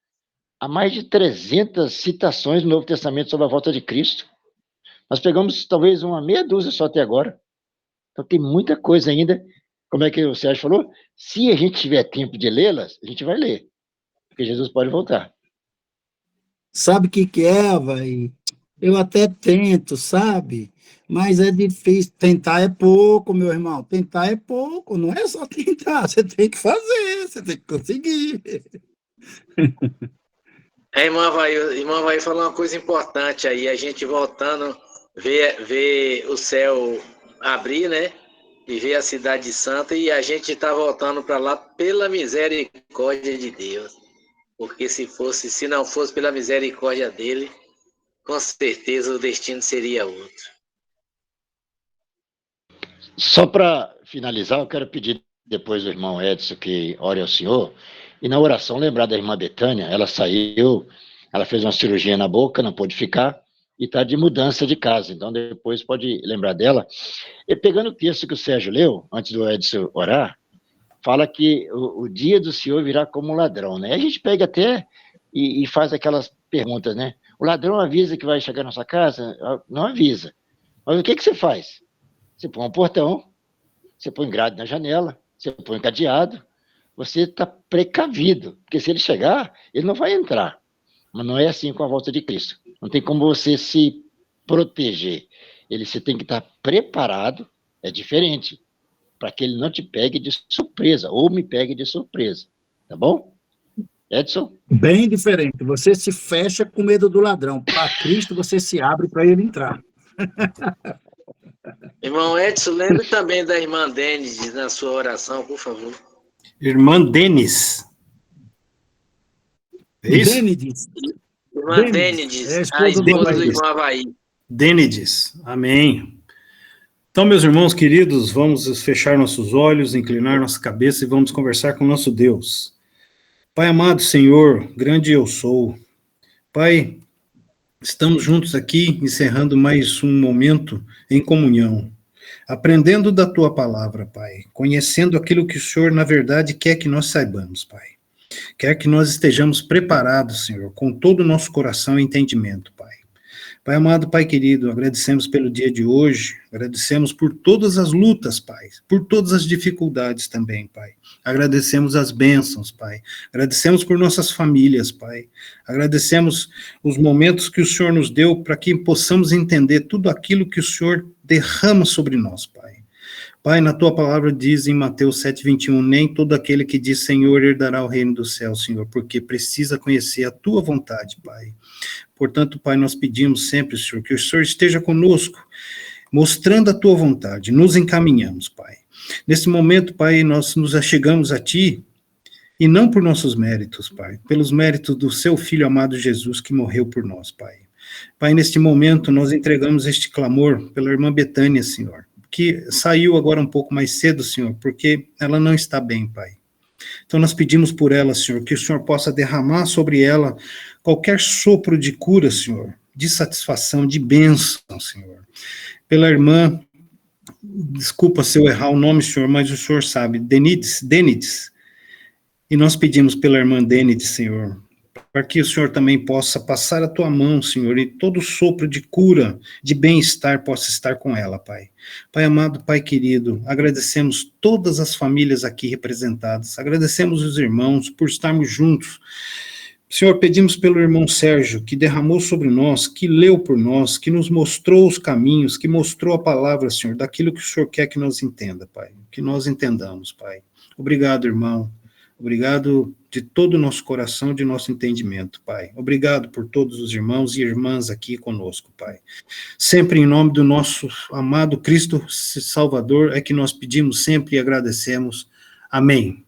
[SPEAKER 6] Há mais de 300 citações no Novo Testamento sobre a volta de Cristo. Nós pegamos talvez uma meia dúzia só até agora. Então tem muita coisa ainda. Como é que o Sérgio falou? Se a gente tiver tempo de lê-las, a gente vai ler. Porque Jesus pode voltar.
[SPEAKER 1] Sabe o que é, vai? Eu até tento, sabe? Mas é difícil. Tentar é pouco, meu irmão. Tentar é pouco. Não é só tentar. Você tem que fazer. Você tem que conseguir.
[SPEAKER 7] A irmã vai falar uma coisa importante aí. A gente voltando, ver o céu abrir, né? E ver a Cidade Santa. E a gente está voltando para lá pela misericórdia de Deus. Porque se não fosse pela misericórdia dele, com certeza o destino seria outro.
[SPEAKER 6] Só para finalizar, eu quero pedir depois do irmão Edson que ore ao Senhor, e na oração lembrar da irmã Betânia. Ela saiu, ela fez uma cirurgia na boca, não pôde ficar, e está de mudança de casa, então depois pode lembrar dela. E pegando o texto que o Sérgio leu, antes do Edson orar, fala que o dia do Senhor virá como um ladrão, né? A gente pega até e faz aquelas perguntas, né? O ladrão avisa que vai chegar na sua casa? Não avisa. Mas o que você faz? Você põe um portão, você põe grade na janela, você põe cadeado, você está precavido, porque se ele chegar, ele não vai entrar. Mas não é assim com a volta de Cristo. Não tem como você se proteger. Você tem que estar preparado, é diferente, para que ele não te pegue de surpresa, ou me pegue de surpresa. Tá bom? Edson?
[SPEAKER 1] Bem diferente. Você se fecha com medo do ladrão. Para Cristo, você se abre para ele entrar.
[SPEAKER 7] Irmão Edson, lembre também da irmã Denise na sua oração, por favor.
[SPEAKER 8] Irmã Denis. É isso?
[SPEAKER 1] Denise.
[SPEAKER 7] Irmã Denise, a esposa do irmão Avaí.
[SPEAKER 8] Denise, amém. Então, meus irmãos queridos, vamos fechar nossos olhos, inclinar nossa cabeça e vamos conversar com o nosso Deus. Pai amado Senhor, grande eu sou. Pai, estamos juntos aqui, encerrando mais um momento em comunhão, aprendendo da Tua palavra, Pai, conhecendo aquilo que o Senhor, na verdade, quer que nós saibamos, Pai. Quer que nós estejamos preparados, Senhor, com todo o nosso coração e entendimento, Pai. Pai amado, Pai querido, agradecemos pelo dia de hoje, agradecemos por todas as lutas, Pai, por todas as dificuldades também, Pai. Agradecemos as bênçãos, Pai. Agradecemos por nossas famílias, Pai. Agradecemos os momentos que o Senhor nos deu para que possamos entender tudo aquilo que o Senhor derrama sobre nós, Pai. Pai, na Tua palavra diz em Mateus 7:21, nem todo aquele que diz Senhor herdará o reino do céu, Senhor, porque precisa conhecer a Tua vontade, Pai. Portanto, Pai, nós pedimos sempre, Senhor, que o Senhor esteja conosco, mostrando a Tua vontade, nos encaminhamos, Pai. Nesse momento, Pai, nós nos achegamos a Ti, e não por nossos méritos, Pai, pelos méritos do Seu Filho amado Jesus, que morreu por nós, Pai. Pai, neste momento, nós entregamos este clamor pela irmã Betânia, Senhor, que saiu agora um pouco mais cedo, Senhor, porque ela não está bem, Pai. Então nós pedimos por ela, Senhor, que o Senhor possa derramar sobre ela qualquer sopro de cura, Senhor, de satisfação, de bênção, Senhor. Pela irmã, desculpa se eu errar o nome, Senhor, mas o Senhor sabe, Denides, e nós pedimos pela irmã Denides, Senhor, para que o Senhor também possa passar a tua mão, Senhor, e todo sopro de cura, de bem-estar possa estar com ela, Pai. Pai amado, Pai querido, agradecemos todas as famílias aqui representadas, agradecemos os irmãos por estarmos juntos. Senhor, pedimos pelo irmão Sérgio, que derramou sobre nós, que leu por nós, que nos mostrou os caminhos, que mostrou a palavra, Senhor, daquilo que o Senhor quer que nós entenda, Pai, que nós entendamos, Pai. Obrigado, irmão. Obrigado de todo o nosso coração, de nosso entendimento, Pai. Obrigado por todos os irmãos e irmãs aqui conosco, Pai. Sempre em nome do nosso amado Cristo Salvador é que nós pedimos sempre e agradecemos. Amém.